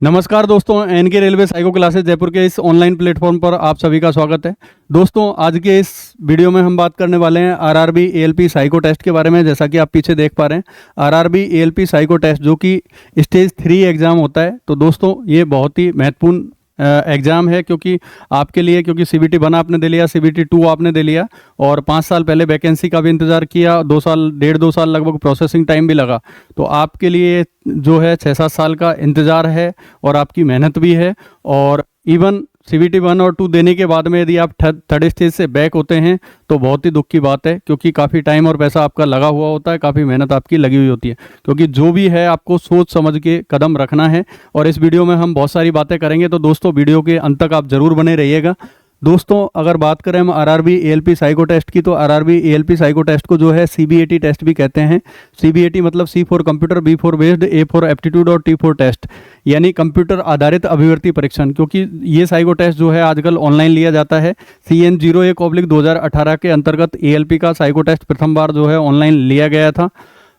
नमस्कार दोस्तों, NK railway psycho classes Jaipur के इस ऑनलाइन प्लेटफॉर्म पर आप सभी का स्वागत है। दोस्तों, आज के इस वीडियो में हम बात करने वाले हैं आरआरबी एएलपी साइको टेस्ट के बारे में। जैसा कि आप पीछे देख पा रहे हैं, आरआरबी एएलपी साइको टेस्ट जो कि स्टेज 3 एग्ज़ाम होता है। तो दोस्तों, ये बहुत ही महत्वपूर्ण एग्ज़ाम है क्योंकि आपके लिए, क्योंकि सीबीटी 1 आपने दे लिया, सीबीटी 2 आपने दे लिया और 5 साल पहले वैकेंसी का भी इंतज़ार किया, 2 साल, 1.5-2 साल लगभग प्रोसेसिंग टाइम भी लगा। तो आपके लिए जो है 6-7 साल का इंतज़ार है और आपकी मेहनत भी है। और इवन सीबीटी 1 और 2 देने के बाद में यदि आप थर्ड स्टेज से बैक होते हैं तो बहुत ही दुख की बात है, क्योंकि काफ़ी टाइम और पैसा आपका लगा हुआ होता है, काफ़ी मेहनत आपकी लगी हुई होती है। क्योंकि जो भी है आपको सोच समझ के कदम रखना है और इस वीडियो में हम बहुत सारी बातें करेंगे। तो दोस्तों, वीडियो के अंत तक आप ज़रूर बने रहिएगा। दोस्तों, अगर बात करें हम आरआरबी एएलपी साइको टेस्ट की, तो आरआरबी एएलपी साइको टेस्ट को जो है सीबीएटी टेस्ट भी कहते हैं। सीबीएटी मतलब C for computer, B for based, A for aptitude और टी फॉर टेस्ट, यानी कंप्यूटर आधारित अभिव्यक्ति परीक्षण। क्योंकि ये साइको टेस्ट जो है आजकल ऑनलाइन लिया जाता है। CN 01/2018 के अंतर्गत एएलपी का साइको टेस्ट प्रथम बार जो है ऑनलाइन लिया गया था।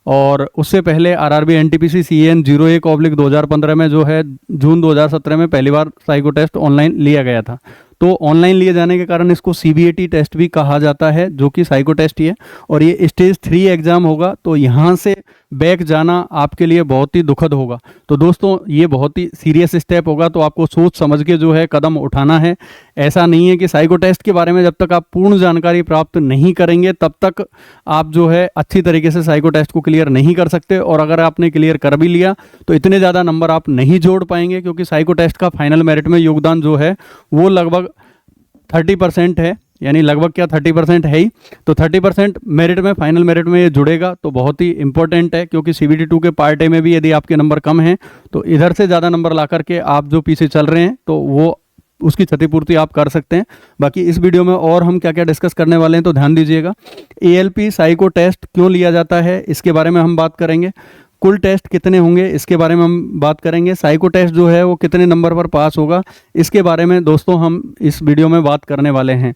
और उससे पहले आरआरबी एनटीपीसी CN 01/2015 में जो है जून 2017 में पहली बार साइको टेस्ट ऑनलाइन लिया गया था। तो ऑनलाइन लिए जाने के कारण इसको सीबीएटी टेस्ट भी कहा जाता है, जो कि साइको टेस्ट ही है। और ये स्टेज 3 एग्जाम होगा, तो यहाँ से बैक जाना आपके लिए बहुत ही दुखद होगा। तो दोस्तों, ये बहुत ही सीरियस स्टेप होगा, तो आपको सोच समझ के जो है कदम उठाना है। ऐसा नहीं है कि साइको टेस्ट के बारे में जब तक आप पूर्ण जानकारी प्राप्त नहीं करेंगे तब तक आप जो है अच्छी तरीके से साइको टेस्ट को क्लियर नहीं कर सकते। और अगर आपने क्लियर कर भी लिया तो इतने ज़्यादा नंबर आप नहीं जोड़ पाएंगे, क्योंकि साइको टेस्ट का फाइनल मेरिट में योगदान जो है वो लगभग 30% है, यानी लगभग क्या 30% है ही। तो 30% मेरिट में, फाइनल मेरिट में ये जुड़ेगा, तो बहुत ही इंपॉर्टेंट है। क्योंकि सीबीटी 2 के पार्ट ए में भी यदि आपके नंबर कम हैं तो इधर से ज़्यादा नंबर ला करके आप जो पीछे चल रहे हैं तो वो उसकी क्षतिपूर्ति आप कर सकते हैं। बाकी इस वीडियो में और हम क्या क्या डिस्कस करने वाले हैं तो ध्यान दीजिएगा। एएलपी साइको टेस्ट क्यों लिया जाता है इसके बारे में हम बात करेंगे। कुल टेस्ट कितने होंगे इसके बारे में हम बात करेंगे। साइको टेस्ट जो है वो कितने नंबर पर पास होगा इसके बारे में दोस्तों हम इस वीडियो में बात करने वाले हैं।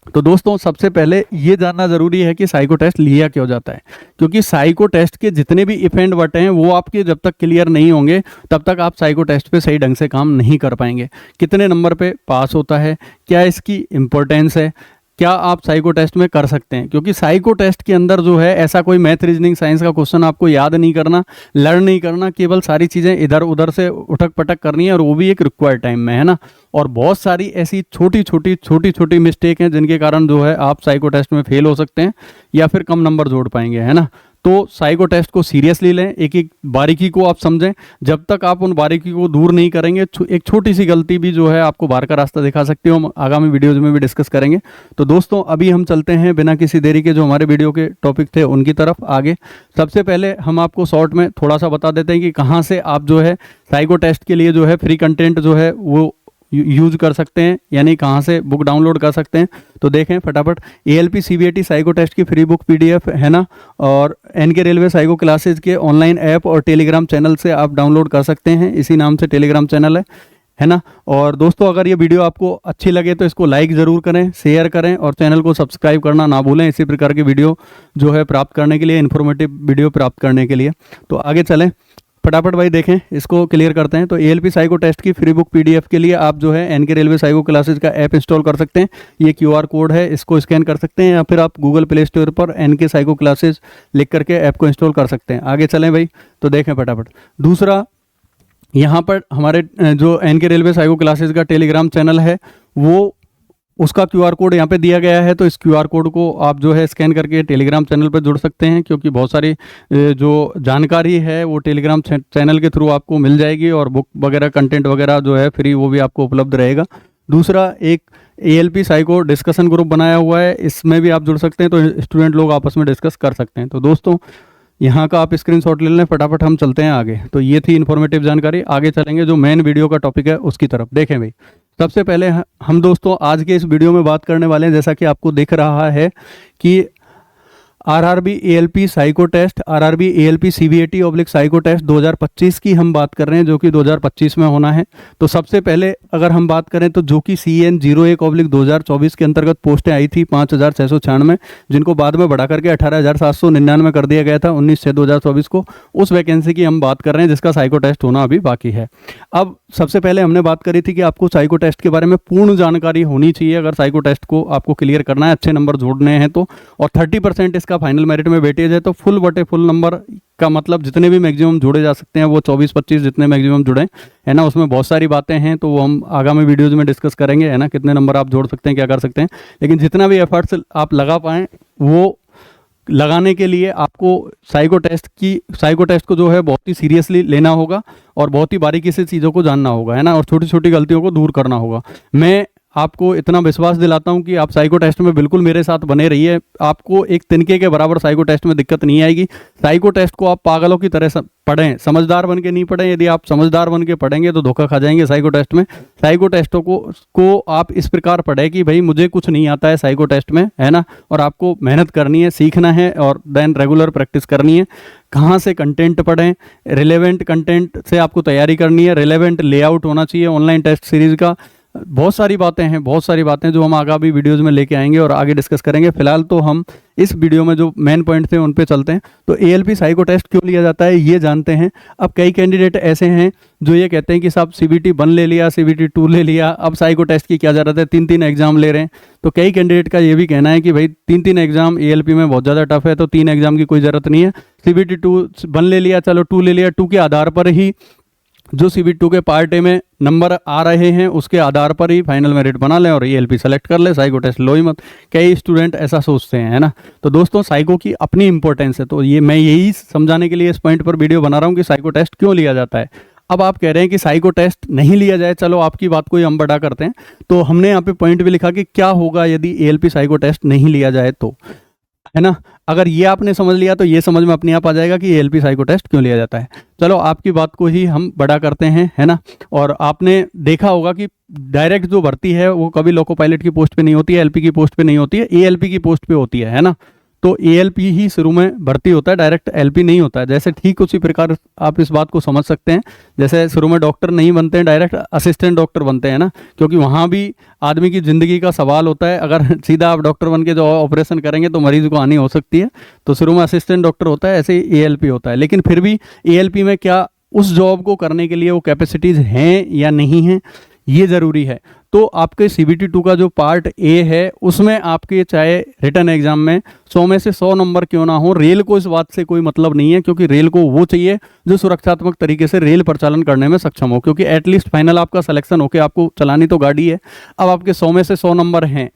तो दोस्तों, सबसे पहले ये जानना ज़रूरी है कि साइको टेस्ट लिया क्यों जाता है। क्योंकि साइको टेस्ट के जितने भी इफ एंड बट हैं वो आपके जब तक क्लियर नहीं होंगे तब तक आप साइको टेस्ट पे सही ढंग से काम नहीं कर पाएंगे। कितने नंबर पे पास होता है, क्या इसकी इम्पोर्टेंस है, क्या आप साइको टेस्ट में कर सकते हैं। क्योंकि साइको टेस्ट के अंदर जो है ऐसा कोई मैथ, रीजनिंग, साइंस का क्वेश्चन आपको याद नहीं करना, लर्न नहीं करना, केवल सारी चीज़ें इधर उधर से उठक पटक करनी है, और वो भी एक रिक्वायर्ड टाइम में, है ना। और बहुत सारी ऐसी छोटी छोटी मिस्टेक हैं जिनके कारण जो है आप साइको टेस्ट में फेल हो सकते हैं या फिर कम नंबर जोड़ पाएंगे, है ना। तो साइको टेस्ट को सीरियसली लें, एक एक बारीकी को आप समझें। जब तक आप उन बारीकी को दूर नहीं करेंगे, एक छोटी सी गलती भी जो है आपको बाहर का रास्ता दिखा सकती है। हम आगामी वीडियोज में भी डिस्कस करेंगे। तो दोस्तों, अभी हम चलते हैं बिना किसी देरी के जो हमारे वीडियो के टॉपिक थे उनकी तरफ आगे। सबसे पहले हम आपको शॉर्ट में थोड़ा सा बता देते हैं कि कहाँ से आप जो है साइको टेस्ट के लिए जो है फ्री कंटेंट जो है वो यूज कर सकते हैं, यानी कहाँ से बुक डाउनलोड कर सकते हैं। तो देखें फटाफट, एएलपी सीबीएटी साइको टेस्ट की फ्री बुक पीडीएफ है ना, और एनके रेलवे साइको क्लासेज के ऑनलाइन ऐप और टेलीग्राम चैनल से आप डाउनलोड कर सकते हैं। इसी नाम से टेलीग्राम चैनल है ना। और दोस्तों, अगर ये वीडियो आपको अच्छी लगे तो इसको लाइक ज़रूर करें, शेयर करें और चैनल को सब्सक्राइब करना ना भूलें, इसी प्रकार की वीडियो जो है प्राप्त करने के लिए, इन्फॉर्मेटिव वीडियो प्राप्त करने के लिए। तो आगे चलें फटाफट भाई, देखें इसको क्लियर करते हैं। तो एएलपी साइको टेस्ट की फ्री बुक पीडीएफ के लिए आप जो है एनके रेलवे साइको क्लासेज का ऐप इंस्टॉल कर सकते हैं। ये क्यूआर कोड है, इसको स्कैन कर सकते हैं, या फिर आप गूगल प्ले स्टोर पर एनके साइको क्लासेज लिख करके ऐप को इंस्टॉल कर सकते हैं। आगे चलें भाई, तो देखें फटाफट। दूसरा, यहाँ पर हमारे जो एनके रेलवे साइको क्लासेज का टेलीग्राम चैनल है वो, उसका क्यूआर कोड यहाँ पे दिया गया है। तो इस क्यूआर कोड को आप जो है स्कैन करके टेलीग्राम चैनल पर जुड़ सकते हैं, क्योंकि बहुत सारी जो जानकारी है वो टेलीग्राम चैनल के थ्रू आपको मिल जाएगी, और बुक वगैरह, कंटेंट वगैरह जो है फ्री, वो भी आपको उपलब्ध रहेगा। दूसरा, एक एएलपी साइको डिस्कशन ग्रुप बनाया हुआ है, इसमें भी आप जुड़ सकते हैं, तो स्टूडेंट लोग आपस में डिस्कस कर सकते हैं। तो दोस्तों, यहाँ का आप स्क्रीनशॉट ले लें, फटाफट हम चलते हैं आगे। तो ये थी इन्फॉर्मेटिव जानकारी। आगे चलेंगे जो मेन वीडियो का टॉपिक है उसकी तरफ। देखें भाई, सबसे पहले हम दोस्तों आज के इस वीडियो में बात करने वाले हैं, जैसा कि आपको दिख रहा है कि RRB ALP psycho test, RRB ALP CBAT oblique psycho test 2025 की हम बात कर रहे हैं, जो कि 2025 में होना है। तो सबसे पहले अगर हम बात करें तो जो कि CN 01 ऑब्लिक 2024 के अंतर्गत पोस्टें आई थी 5696, जिनको बाद में बढ़ा करके 18,799 कर दिया गया था 19/6/2024 को, उस वैकेंसी की हम बात कर रहे हैं जिसका साइको टेस्ट होना अभी बाकी है। अब सबसे पहले हमने बात करी थी कि आपको साइको टेस्ट के बारे में पूर्ण जानकारी होनी चाहिए अगर साइको टेस्ट को आपको क्लियर करना है, अच्छे नंबर जोड़ने हैं तो, और 30% इसका फाइनल मेरिट में वेटेज है। तो फुल बटे फुल नंबर का मतलब जितने भी मैक्सिमम जोड़े जा सकते हैं वो 24-25 जितने मैक्सिमम जुड़े है ना। उसमें बहुत सारी बातें हैं तो वो हम आगामी वीडियोज में डिस्कस करेंगे है ना, कितने नंबर आप जोड़ सकते हैं, क्या कर सकते हैं। लेकिन जितना भी एफर्ट्स आप लगा पाएँ वो लगाने के लिए आपको साइको टेस्ट को जो है बहुत ही सीरियसली लेना होगा और बहुत ही बारीकी से चीज़ों को जानना होगा है ना, और छोटी छोटी गलतियों को दूर करना होगा। मैं आपको इतना विश्वास दिलाता हूं कि आप साइको टेस्ट में बिल्कुल मेरे साथ बने रहिए, आपको एक तिनके के बराबर साइको टेस्ट में दिक्कत नहीं आएगी। साइको टेस्ट को आप पागलों की तरह पढ़ें, समझदार बन के नहीं पढ़ें। यदि आप समझदार बन के पढ़ेंगे तो धोखा खा जाएंगे साइको टेस्ट में। साइको टेस्टों को आप इस प्रकार पढ़ें कि भाई मुझे कुछ नहीं आता है साइको टेस्ट में है ना, और आपको मेहनत करनी है, सीखना है और देन रेगुलर प्रैक्टिस करनी है। कहाँ से कंटेंट पढ़ें, रिलेवेंट कंटेंट से आपको तैयारी करनी है, रिलेवेंट लेआउट होना चाहिए ऑनलाइन टेस्ट सीरीज का। बहुत सारी बातें जो हम आगामी वीडियोज़ में लेके आएंगे और आगे डिस्कस करेंगे। फिलहाल तो हम इस वीडियो में जो मेन पॉइंट थे उन पे चलते हैं। तो एएलपी साइको टेस्ट क्यों लिया जाता है ये जानते हैं। अब कई कैंडिडेट ऐसे हैं जो ये कहते हैं कि साहब CBT 1 ले लिया, CBT 2 ले लिया, अब साइको टेस्ट की क्या ज़रूरत है, 3 एग्जाम ले रहे हैं। तो कई कैंडिडेट का ये भी कहना है कि भाई 3 एग्जाम एएलपी में बहुत ज़्यादा टफ है, तो 3 एग्जाम की कोई ज़रूरत नहीं है। CBT 1 ले लिया, चलो 2 ले लिया, 2 के आधार पर ही जो CBT 2 के पार्ट ए में नंबर आ रहे हैं उसके आधार पर ही फाइनल मेरिट बना लें और एएलपी सेलेक्ट कर ले, साइको टेस्ट लो ही मत। कई स्टूडेंट ऐसा सोचते हैं है ना। तो दोस्तों साइको की अपनी इंपॉर्टेंस है, तो ये मैं यही समझाने के लिए इस पॉइंट पर वीडियो बना रहा हूँ कि साइको टेस्ट क्यों लिया जाता है। अब आप कह रहे हैं कि साइको टेस्ट नहीं लिया जाए, चलो आपकी बात को ही हम बड़ा करते हैं। तो हमने यहाँ पे पॉइंट भी लिखा कि क्या होगा यदि एएलपी साइको टेस्ट नहीं लिया जाए तो, है ना। अगर ये आपने समझ लिया तो ये समझ में अपने आप आ जाएगा कि एएलपी साइको टेस्ट क्यों लिया जाता है। चलो आपकी बात को ही हम बड़ा करते हैं है ना। और आपने देखा होगा कि डायरेक्ट जो भर्ती है वो कभी लोको पायलट की पोस्ट पे नहीं होती है, एलपी की पोस्ट पे नहीं होती है, एएलपी की पोस्ट पे होती है ना। तो एएलपी ही शुरू में भर्ती होता है, डायरेक्ट एलपी नहीं होता है। जैसे ठीक उसी प्रकार आप इस बात को समझ सकते हैं, जैसे शुरू में डॉक्टर नहीं बनते हैं, डायरेक्ट असिस्टेंट डॉक्टर बनते हैं ना, क्योंकि वहाँ भी आदमी की ज़िंदगी का सवाल होता है। अगर सीधा आप डॉक्टर बन के जो ऑपरेशन करेंगे तो मरीज को हानि हो सकती है, तो शुरू में असिस्टेंट डॉक्टर होता है, ऐसे ही एएलपी होता है। लेकिन फिर भी एएलपी में क्या उस जॉब को करने के लिए वो कैपेसिटीज़ हैं या नहीं हैं, ये ज़रूरी है। तो आपके CBT 2 का जो पार्ट ए है उसमें आपके चाहे रिटर्न एग्जाम में 100 में से 100 नंबर क्यों ना हो, रेल को इस बात से कोई मतलब नहीं है, क्योंकि रेल को वो चाहिए जो सुरक्षात्मक तरीके से रेल परिचालन करने में सक्षम हो, क्योंकि एटलीस्ट फाइनल आपका सिलेक्शन होकर आपको चलानी तो गाड़ी है। अब आपके 100 में से 100 नंबर हैं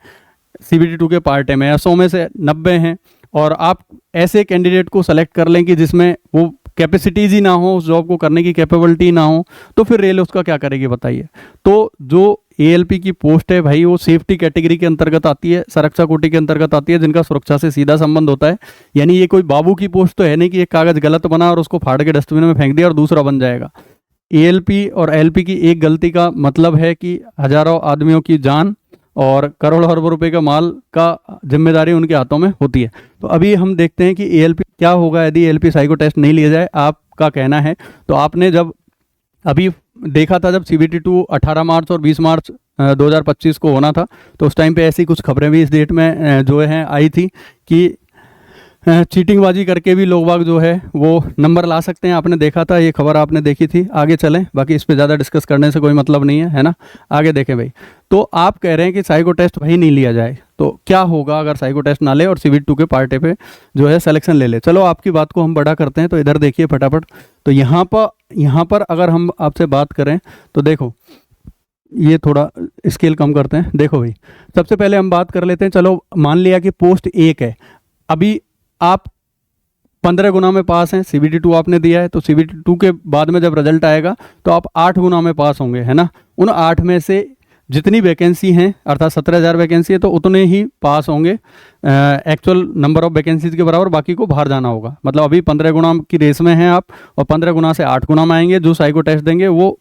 CBT 2 के पार्ट ए में, या 100 में से 90 हैं, और आप ऐसे कैंडिडेट को सेलेक्ट कर लें कि जिसमें वो कैपेसिटीज ही ना हो, उस जॉब को करने की कैपेबिलिटी ना हो, तो फिर रेल उसका क्या करेगी बताइए। तो जो एएलपी की पोस्ट है भाई वो सेफ्टी कैटेगरी के अंतर्गत आती है, सुरक्षा कोटि के अंतर्गत आती है, जिनका सुरक्षा से सीधा संबंध होता है। यानी ये कोई बाबू की पोस्ट तो है नहीं कि एक कागज गलत बना और उसको फाड़ के डस्टबिन में फेंक दिया और दूसरा बन जाएगा। एएलपी और एलपी की एक गलती का मतलब है कि हजारों आदमियों की जान और करोड़ों अरबों रुपए का माल का जिम्मेदारी उनके हाथों में होती है। तो अभी हम देखते हैं कि एएलपी क्या होगा यदि एएलपी साइको टेस्ट नहीं लिया जाए। आपका कहना है, तो आपने जब अभी देखा था जब CBT 2 18 मार्च और 20 मार्च 2025 को होना था, तो उस टाइम पे ऐसी कुछ खबरें भी इस डेट में जो है आई थी कि चीटिंगबाजी करके भी लोग बाग जो है वो नंबर ला सकते हैं। आपने देखा था, ये खबर आपने देखी थी। आगे चलें, बाकी इस पे ज़्यादा डिस्कस करने से कोई मतलब नहीं है ना। आगे देखें भाई, तो आप कह रहे हैं कि साइको टेस्ट भाई नहीं लिया जाए, तो क्या होगा अगर साइको टेस्ट ना ले और CBT 2 के पार्ट ए पे जो है सिलेक्शन ले ले। चलो आपकी बात को हम बड़ा करते हैं, तो इधर देखिए फटाफट। तो यहाँ पर अगर हम आपसे बात करें तो देखो, ये थोड़ा स्केल कम करते हैं। देखो भाई, सबसे पहले हम बात कर लेते हैं। चलो मान लिया कि पोस्ट 1 है, अभी आप 15 गुना में पास हैं, CBT 2 आपने दिया है, तो CBT 2 के बाद में जब रिजल्ट आएगा तो आप 8 गुना में पास होंगे, है ना। उन 8 में से जितनी वैकेंसी हैं, अर्थात 17,000 वैकेंसी है, तो उतने ही पास होंगे एक्चुअल नंबर ऑफ वैकेंसीज के बराबर, बाकी को बाहर जाना होगा। मतलब अभी 15 गुना की रेस में हैं आप, और 15 गुना से 8 गुना में आएंगे। जो साइको टेस्ट देंगे वो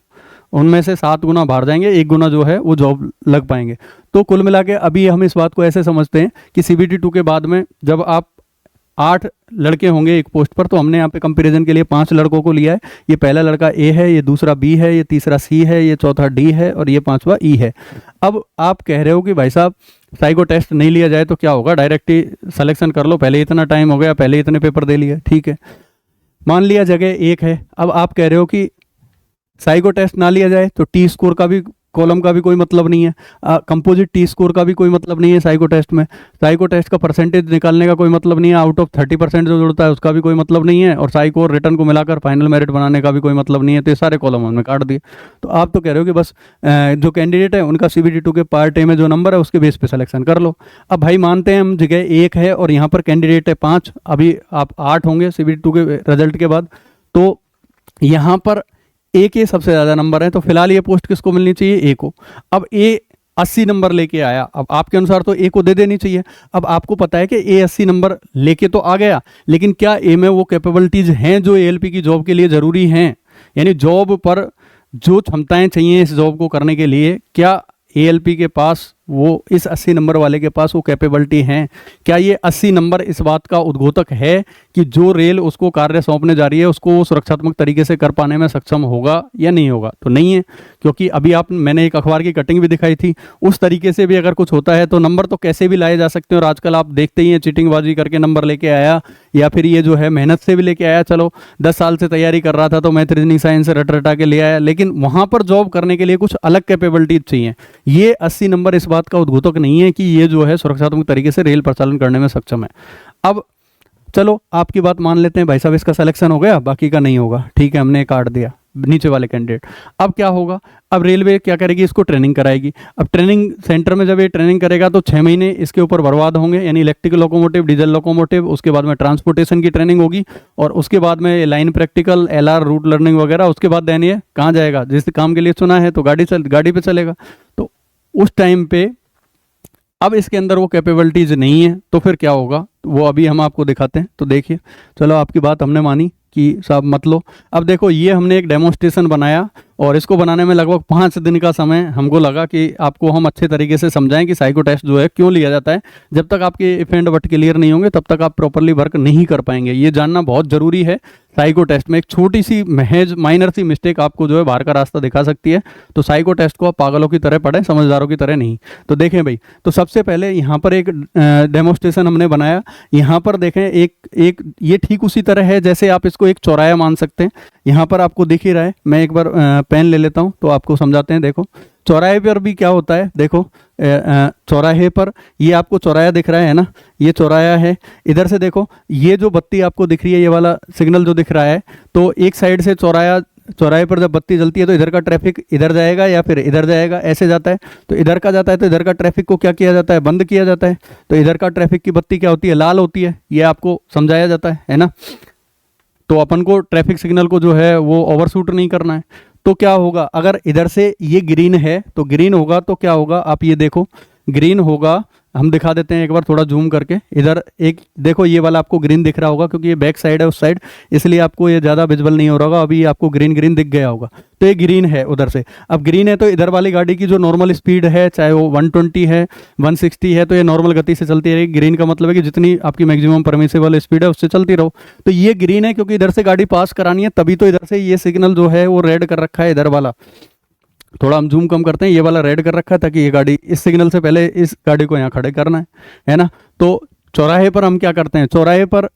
उनमें से 7 गुना बाहर जाएंगे, 1 गुना जो है वो जॉब लग पाएंगे। तो कुल मिला के अभी हम इस बात को ऐसे समझते हैं कि CBT 2 के बाद में जब आप 8 लड़के होंगे एक पोस्ट पर, तो हमने यहाँ पे कंपैरिजन के लिए 5 लड़कों को लिया है। ये पहला लड़का ए है, ये दूसरा बी है, ये तीसरा सी है, ये चौथा डी है और ये पांचवा ई है। अब आप कह रहे हो कि भाई साहब साइको टेस्ट नहीं लिया जाए तो क्या होगा, डायरेक्ट ही सिलेक्शन कर लो, पहले इतना टाइम हो गया, पहले इतने पेपर दे लिए, ठीक है। मान लिया जगह एक है, अब आप कह रहे हो कि साइको टेस्ट ना लिया जाए तो टी स्कोर का भी, कॉलम का भी कोई मतलब नहीं है, कंपोजिट टी स्कोर का भी कोई मतलब नहीं है साइको टेस्ट में, साइको टेस्ट का परसेंटेज निकालने का कोई मतलब नहीं है, आउट ऑफ 30% जो जुड़ता है उसका भी कोई मतलब नहीं है, और साइको और रिटर्न को मिलाकर फाइनल मेरिट बनाने का भी कोई मतलब नहीं है। तो ये सारे कॉलम हमने काट दिए। तो आप तो कह रहे हो कि बस जो कैंडिडेट है उनका CBT2 के पार्ट ए में जो नंबर है उसके बेस पे सिलेक्शन कर लो। अब भाई मानते हैं हम जगह 1 है और यहाँ पर कैंडिडेट है 5, अभी आप 8 होंगे CBT2 के रिजल्ट के बाद, तो यहाँ पर ए के सबसे ज़्यादा नंबर है, तो फिलहाल ये पोस्ट किसको मिलनी चाहिए, ए को। अब ए 80 नंबर लेके आया, अब आपके अनुसार तो ए को दे देनी चाहिए। अब आपको पता है कि ए 80 नंबर लेके तो आ गया, लेकिन क्या ए में वो कैपेबिलिटीज हैं जो ALP की जॉब के लिए ज़रूरी हैं, यानी जॉब पर जो क्षमताएं चाहिए इस जॉब को करने के लिए, क्या ALP के पास वो इस 80 नंबर वाले के पास वो कैपेबिलिटी हैं? क्या ये 80 नंबर इस बात का उद्घोतक है कि जो रेल उसको कार्य सौंपने जा रही है उसको वो सुरक्षात्मक तरीके से कर पाने में सक्षम होगा या नहीं होगा? तो नहीं है, क्योंकि अभी मैंने एक अखबार की कटिंग भी दिखाई थी, उस तरीके से भी अगर कुछ होता है तो नंबर तो कैसे भी लाए जा सकते हैं। और आजकल आप देखते ही हैं चीटिंगबाजी करके नंबर लेके आया, या फिर ये जो है मेहनत से भी लेके आया, चलो 10 साल से तैयारी कर रहा था तो मैथ रीजनिंग साइंस रट रटा के ले आया, लेकिन वहाँ पर जॉब करने के लिए कुछ अलग कैपेबिलिटीज चाहिए। ये 80 नंबर इस बात का उद्घोतक नहीं है कि ये जो है सुरक्षात्मक तरीके से रेल प्रचालन करने में सक्षम है। अब चलो आपकी बात मान लेते हैं भाई साहब इसका सिलेक्शन हो गया, बाकी का नहीं होगा, ठीक है, हमने काट दिया नीचे वाले कैंडिडेट। अब क्या होगा, अब रेलवे क्या करेगी, इसको ट्रेनिंग कराएगी। अब ट्रेनिंग सेंटर में जब ये ट्रेनिंग करेगा तो 6 महीने इसके ऊपर बर्बाद होंगे, यानी इलेक्ट्रिकल लोकोमोटिव, डीजल लोकोमोटिव, उसके बाद में ट्रांसपोर्टेशन की ट्रेनिंग होगी, और उसके बाद में line practical, LR rote learning वगैरह। उसके बाद देन ये कहाँ जाएगा, जिस काम के लिए चुना है तो गाड़ी पे चलेगा। तो उस टाइम पे अब इसके अंदर वो कैपेबिलिटीज नहीं है, तो फिर क्या होगा वो अभी हम आपको दिखाते हैं। तो देखिए, चलो आपकी बात हमने मानी कि साहब मत लो। अब देखो ये हमने एक डेमोन्स्ट्रेशन बनाया और इसको बनाने में लगभग 5 दिन का समय हमको लगा कि आपको हम अच्छे तरीके से समझाएं कि साइको टेस्ट जो है क्यों लिया जाता है। जब तक आपके इफ एंड बट क्लियर नहीं होंगे तब तक आप प्रॉपरली वर्क नहीं कर पाएंगे, ये जानना बहुत ज़रूरी है। साइको टेस्ट में एक छोटी सी महज माइनर सी मिस्टेक आपको जो है बाहर का रास्ता दिखा सकती है। तो साइको टेस्ट को आप पागलों की तरह पढ़ें, समझदारों की तरह नहीं। तो देखें भाई, तो सबसे पहले यहाँ पर एक डेमोन्स्ट्रेशन हमने बनाया। यहाँ पर देखें एक ये ठीक उसी तरह है जैसे आप इसको एक चौराया मान सकते हैं। यहाँ पर आपको दिख ही रहा है, मैं एक बार पेन ले लेता हूँ तो आपको समझाते हैं। देखो चौराहे पर भी क्या होता है, देखो चौराहे पर ये आपको चौराया दिख रहा है ना, ये चौराया है। इधर से देखो ये जो बत्ती आपको दिख रही है, ये वाला सिग्नल जो दिख रहा है, तो एक साइड से चौराहे पर जब बत्ती जलती है तो इधर का ट्रैफिक इधर जाएगा या फिर इधर जाएगा, ऐसे जाता है। तो इधर का जाता है तो इधर का ट्रैफिक को क्या किया जाता है, बंद किया जाता है। तो इधर का ट्रैफिक की बत्ती क्या होती है, लाल होती है, ये आपको समझाया जाता है ना। तो अपन को ट्रैफिक सिग्नल को जो है वो ओवरशूट नहीं करना है। तो क्या होगा, अगर इधर से ये ग्रीन है तो ग्रीन होगा तो क्या होगा, आप ये देखो ग्रीन होगा, हम दिखा देते हैं एक बार थोड़ा जूम करके। इधर एक देखो ये वाला आपको ग्रीन दिख रहा होगा क्योंकि ये बैक साइड है उस साइड, इसलिए आपको ये ज़्यादा विजिबल नहीं हो रहा होगा। अभी आपको ग्रीन ग्रीन दिख गया होगा, तो ये ग्रीन है उधर से। अब ग्रीन है तो इधर वाली गाड़ी की जो नॉर्मल स्पीड है, चाहे वो 120 है 160 है, तो ये नॉर्मल गति से चलती रहेगी। ग्रीन का मतलब है कि जितनी आपकी मैक्सिमम परमिसिबल स्पीड है उससे चलती रहो। तो ये ग्रीन है क्योंकि इधर से गाड़ी पास करानी है, तभी तो इधर से ये सिग्नल जो है वो रेड कर रखा है इधर वाला। थोड़ा हम जूम कम करते हैं, ये वाला रेड कर रखा है ताकि ये गाड़ी इस सिग्नल से पहले इस गाड़ी को यहाँ खड़े करना है ना। तो चौराहे पर हम क्या करते हैं, चौराहे पर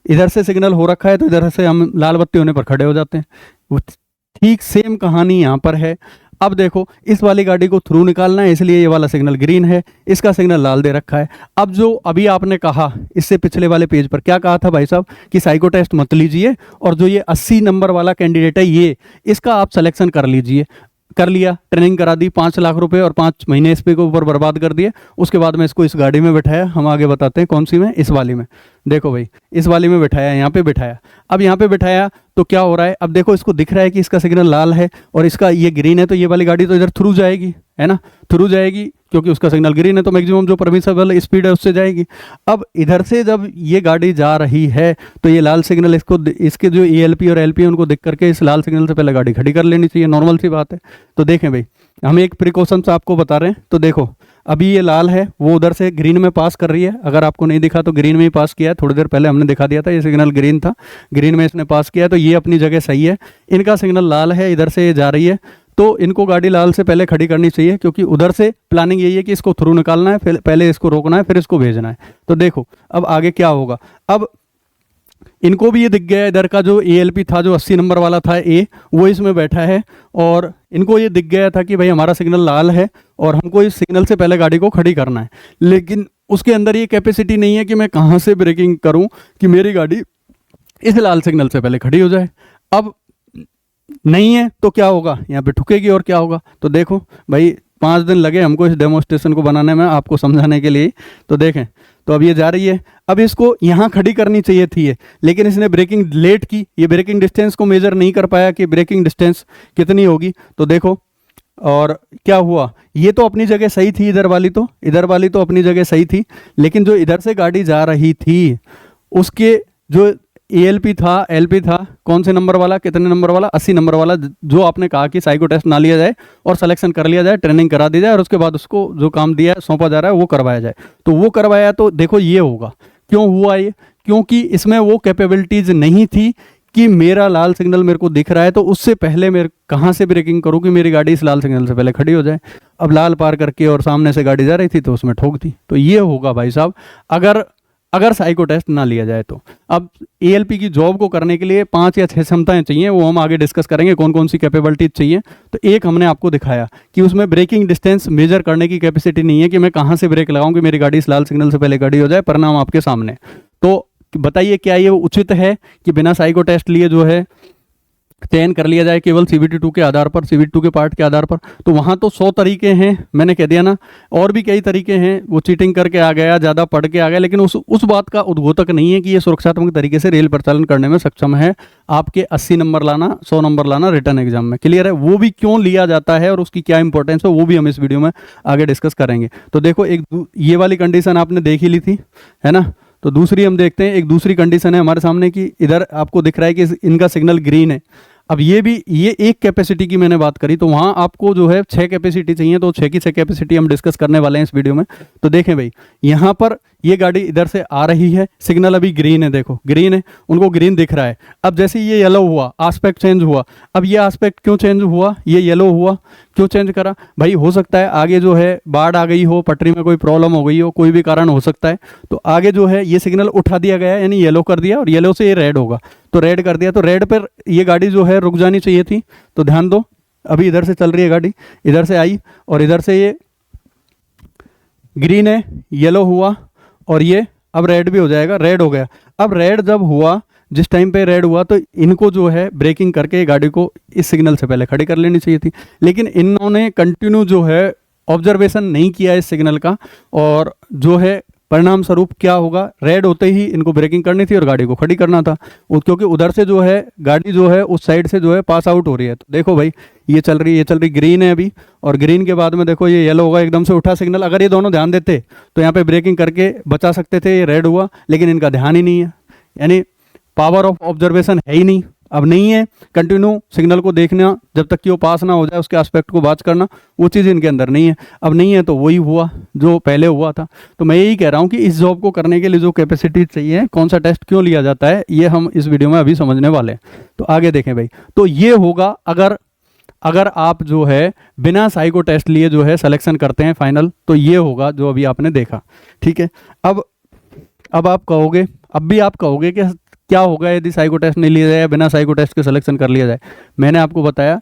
इधर से सिग्नल हो रखा है तो इधर से हम लाल बत्ती होने पर खड़े हो जाते हैं। वो ठीक सेम कहानी यहाँ पर है। अब देखो इस वाली गाड़ी को थ्रू निकालना है, इसलिए ये वाला सिग्नल ग्रीन है, इसका सिग्नल लाल दे रखा है। अब जो अभी आपने कहा इससे पिछले वाले पेज पर क्या कहा था भाई साहब कि साइको टेस्ट मत लीजिए, और जो ये 80 नंबर वाला कैंडिडेट है ये इसका आप सिलेक्शन कर लीजिए। कर लिया, ट्रेनिंग करा दी, 5 लाख रुपए और 5 महीने इस पे के ऊपर बर्बाद कर दिए। उसके बाद में इसको इस गाड़ी में बिठाया, हम आगे बताते हैं कौन सी में, इस वाली में। देखो भाई इस वाली में बिठाया, यहाँ पे बिठाया। अब यहाँ पे बिठाया तो क्या हो रहा है, अब देखो इसको दिख रहा है कि इसका सिग्नल लाल है और इसका ये ग्रीन है, तो ये वाली गाड़ी तो इधर थ्रू जाएगी, है ना, थ्रू जाएगी क्योंकि उसका सिग्नल ग्रीन है, तो मैक्सिमम जो परमिसिबल स्पीड है उससे जाएगी। अब इधर से जब ये गाड़ी जा रही है तो ये लाल सिग्नल इसके जो ELP और LP उनको देख करके इस लाल सिग्नल से पहले गाड़ी खड़ी कर लेनी चाहिए, नॉर्मल सी बात है। तो देखें भाई हम एक प्रिकॉशंस आपको बता रहे हैं। तो देखो अभी ये लाल है, वो उधर से ग्रीन में पास कर रही है। अगर आपको नहीं दिखा तो ग्रीन में ही पास किया है, थोड़ी देर पहले हमने दिखा दिया था, ये सिग्नल ग्रीन था, ग्रीन में इसने पास किया है, तो ये अपनी जगह सही है। इनका सिग्नल लाल है, इधर से ये जा रही है, तो इनको गाड़ी लाल से पहले खड़ी करनी चाहिए, क्योंकि उधर से प्लानिंग यही है कि इसको थ्रू निकालना है, फिर पहले इसको रोकना है, फिर इसको भेजना है। तो देखो अब आगे क्या होगा। अब इनको भी ये दिख गया इधर का जो ALP था, जो 80 नंबर वाला था A, वो इसमें बैठा है, और इनको ये दिख गया था कि भाई हमारा सिग्नल लाल है और हमको इस सिग्नल से पहले गाड़ी को खड़ी करना है। लेकिन उसके अंदर ये कैपेसिटी नहीं है कि मैं कहाँ से ब्रेकिंग करूँ कि मेरी गाड़ी इस लाल सिग्नल से पहले खड़ी हो जाए। अब नहीं है तो क्या होगा, यहाँ पे ठुकेगी और क्या होगा। तो देखो भाई 5 दिन लगे हमको इस डेमोस्ट्रेशन को बनाने में, आपको समझाने के लिए। तो देखें, तो अब ये जा रही है, अब इसको यहाँ खड़ी करनी चाहिए थी ये, लेकिन इसने ब्रेकिंग लेट की। ये ब्रेकिंग डिस्टेंस को मेजर नहीं कर पाया कि ब्रेकिंग डिस्टेंस कितनी होगी। तो देखो और क्या हुआ, ये तो अपनी जगह सही थी, इधर वाली तो अपनी जगह सही थी, लेकिन जो इधर से गाड़ी जा रही थी उसके जो ALP था, LP था, कौन से नंबर वाला, कितने नंबर वाला, 80 नंबर वाला, जो आपने कहा कि साइको टेस्ट ना लिया जाए और सिलेक्शन कर लिया जाए, ट्रेनिंग करा दी जाए और उसके बाद उसको जो काम दिया है, सौंपा जा रहा है, वो करवाया जाए। तो वो करवाया, तो देखो ये होगा। क्यों हुआ ये? क्योंकि इसमें वो कैपेबिलिटीज नहीं थी कि मेरा लाल सिग्नल मेरे को दिख रहा है, तो उससे पहले मेरे कहाँ से ब्रेकिंग करूँ कि मेरी गाड़ी इस लाल सिग्नल से पहले खड़ी हो जाए। अब लाल पार करके और सामने से गाड़ी जा रही थी तो उसमें ठोक दी। तो ये होगा भाई साहब, अगर साइको टेस्ट ना लिया जाए तो। अब ALP की जॉब को करने के लिए 5 या 6 क्षमताएं चाहिए, वो हम आगे डिस्कस करेंगे कौन कौन सी कैपेबिलिटीज चाहिए। तो एक हमने आपको दिखाया कि उसमें ब्रेकिंग डिस्टेंस मेजर करने की कैपेसिटी नहीं है कि मैं कहाँ से ब्रेक लगाऊं कि मेरी गाड़ी इस लाल सिग्नल से पहले खड़ी हो जाए, परिणाम आपके सामने। तो बताइए क्या ये उचित है कि बिना साइको टेस्ट लिए जो है चयन कर लिया जाए केवल CVT2 के आधार पर, CVT2 के पार्ट के आधार पर? तो वहाँ तो 100 तरीके हैं, मैंने कह दिया ना, और भी कई तरीके हैं। वो चीटिंग करके आ गया, ज़्यादा पढ़ के आ गया, लेकिन उस बात का उद्घोतक नहीं है कि ये सुरक्षात्मक तरीके से रेल परिचालन करने में सक्षम है। आपके 80 नंबर लाना, 100 नंबर लाना रिटर्न एग्जाम में, क्लियर है? वो भी क्यों लिया जाता है और उसकी क्या इंपॉर्टेंस है, वो भी हम इस वीडियो में आगे डिस्कस करेंगे। तो देखो, एक ये वाली कंडीशन आपने देख ही ली थी, है ना। तो दूसरी हम देखते हैं, एक दूसरी कंडीशन है हमारे सामने कि इधर आपको दिख रहा है कि इनका सिग्नल ग्रीन है। अब ये एक कैपेसिटी की मैंने बात करी, तो वहाँ आपको जो है 6 कैपेसिटी चाहिए, तो 6 की 6 कैपेसिटी हम डिस्कस करने वाले हैं इस वीडियो में। तो देखें भाई, यहाँ पर ये गाड़ी इधर से आ रही है, सिग्नल अभी ग्रीन है, देखो ग्रीन है, उनको ग्रीन दिख रहा है। अब जैसे ये येलो हुआ, आस्पेक्ट चेंज हुआ। अब ये आस्पेक्ट क्यों चेंज हुआ, ये येलो हुआ, क्यों चेंज करा भाई? हो सकता है आगे जो है बाढ़ आ गई हो, पटरी में कोई प्रॉब्लम हो गई हो, कोई भी कारण हो सकता है। तो आगे जो है ये सिग्नल उठा दिया गया है, यानी येलो कर दिया, और येलो से ये रेड होगा, तो रेड कर दिया। तो रेड पर ये गाड़ी जो है रुक जानी चाहिए थी। तो ध्यान दो, अभी इधर से चल रही है गाड़ी, इधर से आई और इधर से ये ग्रीन है, येलो हुआ, और ये अब रेड भी हो जाएगा, रेड हो गया। अब रेड जब हुआ, जिस टाइम पे रेड हुआ, तो इनको जो है ब्रेकिंग करके गाड़ी को इस सिग्नल से पहले खड़ी कर लेनी चाहिए थी, लेकिन इन्होंने कंटिन्यू जो है ऑब्जर्वेशन नहीं किया इस सिग्नल का, और जो है परिणाम स्वरूप क्या होगा, रेड होते ही इनको ब्रेकिंग करनी थी और गाड़ी को खड़ी करना था, क्योंकि उधर से जो है गाड़ी जो है उस साइड से जो है पास आउट हो रही है। तो देखो भाई, ये चल रही ग्रीन है अभी, और ग्रीन के बाद में देखो ये येलो होगा, एकदम से उठा सिग्नल। अगर ये दोनों ध्यान देते तो यहाँ पे ब्रेकिंग करके बचा सकते थे, ये रेड हुआ, लेकिन इनका ध्यान ही नहीं है, यानी पावर ऑफ ऑब्जर्वेशन है ही नहीं। अब नहीं है कंटिन्यू सिग्नल को देखना, जब तक कि वो पास ना हो जाए उसके एस्पेक्ट को बात करना, वो चीज़ इनके अंदर नहीं है। अब नहीं है तो वही हुआ जो पहले हुआ था। तो मैं यही कह रहा हूँ कि इस जॉब को करने के लिए जो कैपेसिटी चाहिए, कौन सा टेस्ट क्यों लिया जाता है, ये हम इस वीडियो में अभी समझने वाले हैं। तो आगे देखें भाई, तो ये होगा अगर आप जो है बिना साइको टेस्ट लिए जो है सिलेक्शन करते हैं फाइनल, तो ये होगा जो अभी आपने देखा, ठीक है। अब आप कहोगे, अब भी आप कहोगे कि क्या होगा यदि साइको टेस्ट नहीं लिया जाए, बिना साइको टेस्ट के सिलेक्शन कर लिया जाए। मैंने आपको बताया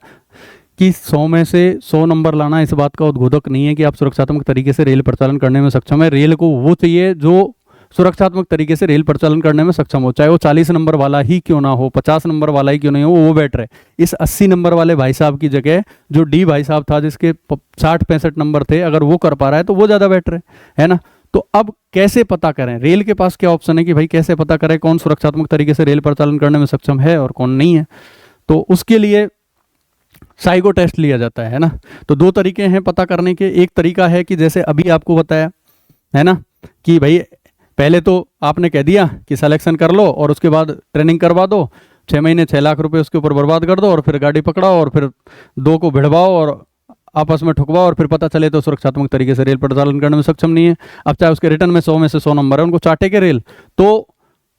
कि 100 में से 100 नंबर लाना इस बात का उद्घोतक नहीं है कि आप सुरक्षात्मक तरीके से रेल परिचालन करने में सक्षम है। रेल को वो चाहिए जो सुरक्षात्मक तरीके से रेल परिचालन करने में सक्षम हो, चाहे वो 40 नंबर वाला ही क्यों ना हो, 50 नंबर वाला ही क्यों नहीं हो, वो बेटर है। इस 80 नंबर वाले भाई साहब की जगह जो डी भाई साहब था, जिसके 60-65 नंबर थे, अगर वो कर पा रहा है तो वो ज़्यादा बेटर है ना। तो अब कैसे पता करें, रेल के पास क्या ऑप्शन है कि भाई कैसे पता करें कौन सुरक्षात्मक तरीके से रेल परिचालन करने में सक्षम है और कौन नहीं है? तो उसके लिए साइको टेस्ट लिया जाता है ना। तो 2 तरीके हैं पता करने के। एक तरीका है कि जैसे अभी आपको बताया है ना, कि भाई पहले तो आपने कह दिया कि सिलेक्शन कर लो और उसके बाद ट्रेनिंग करवा दो, 6 महीने 6 लाख रुपए उसके ऊपर बर्बाद कर दो, और फिर गाड़ी पकड़ाओ और फिर 2 को भिड़वाओ और आपस में ठुकवा और फिर पता चले तो सुरक्षात्मक तरीके से रेल परिचालन करने में सक्षम नहीं है। अब चाहे उसके रिटर्न में 100 में से 100 नंबर है, उनको चाटे के रेल। तो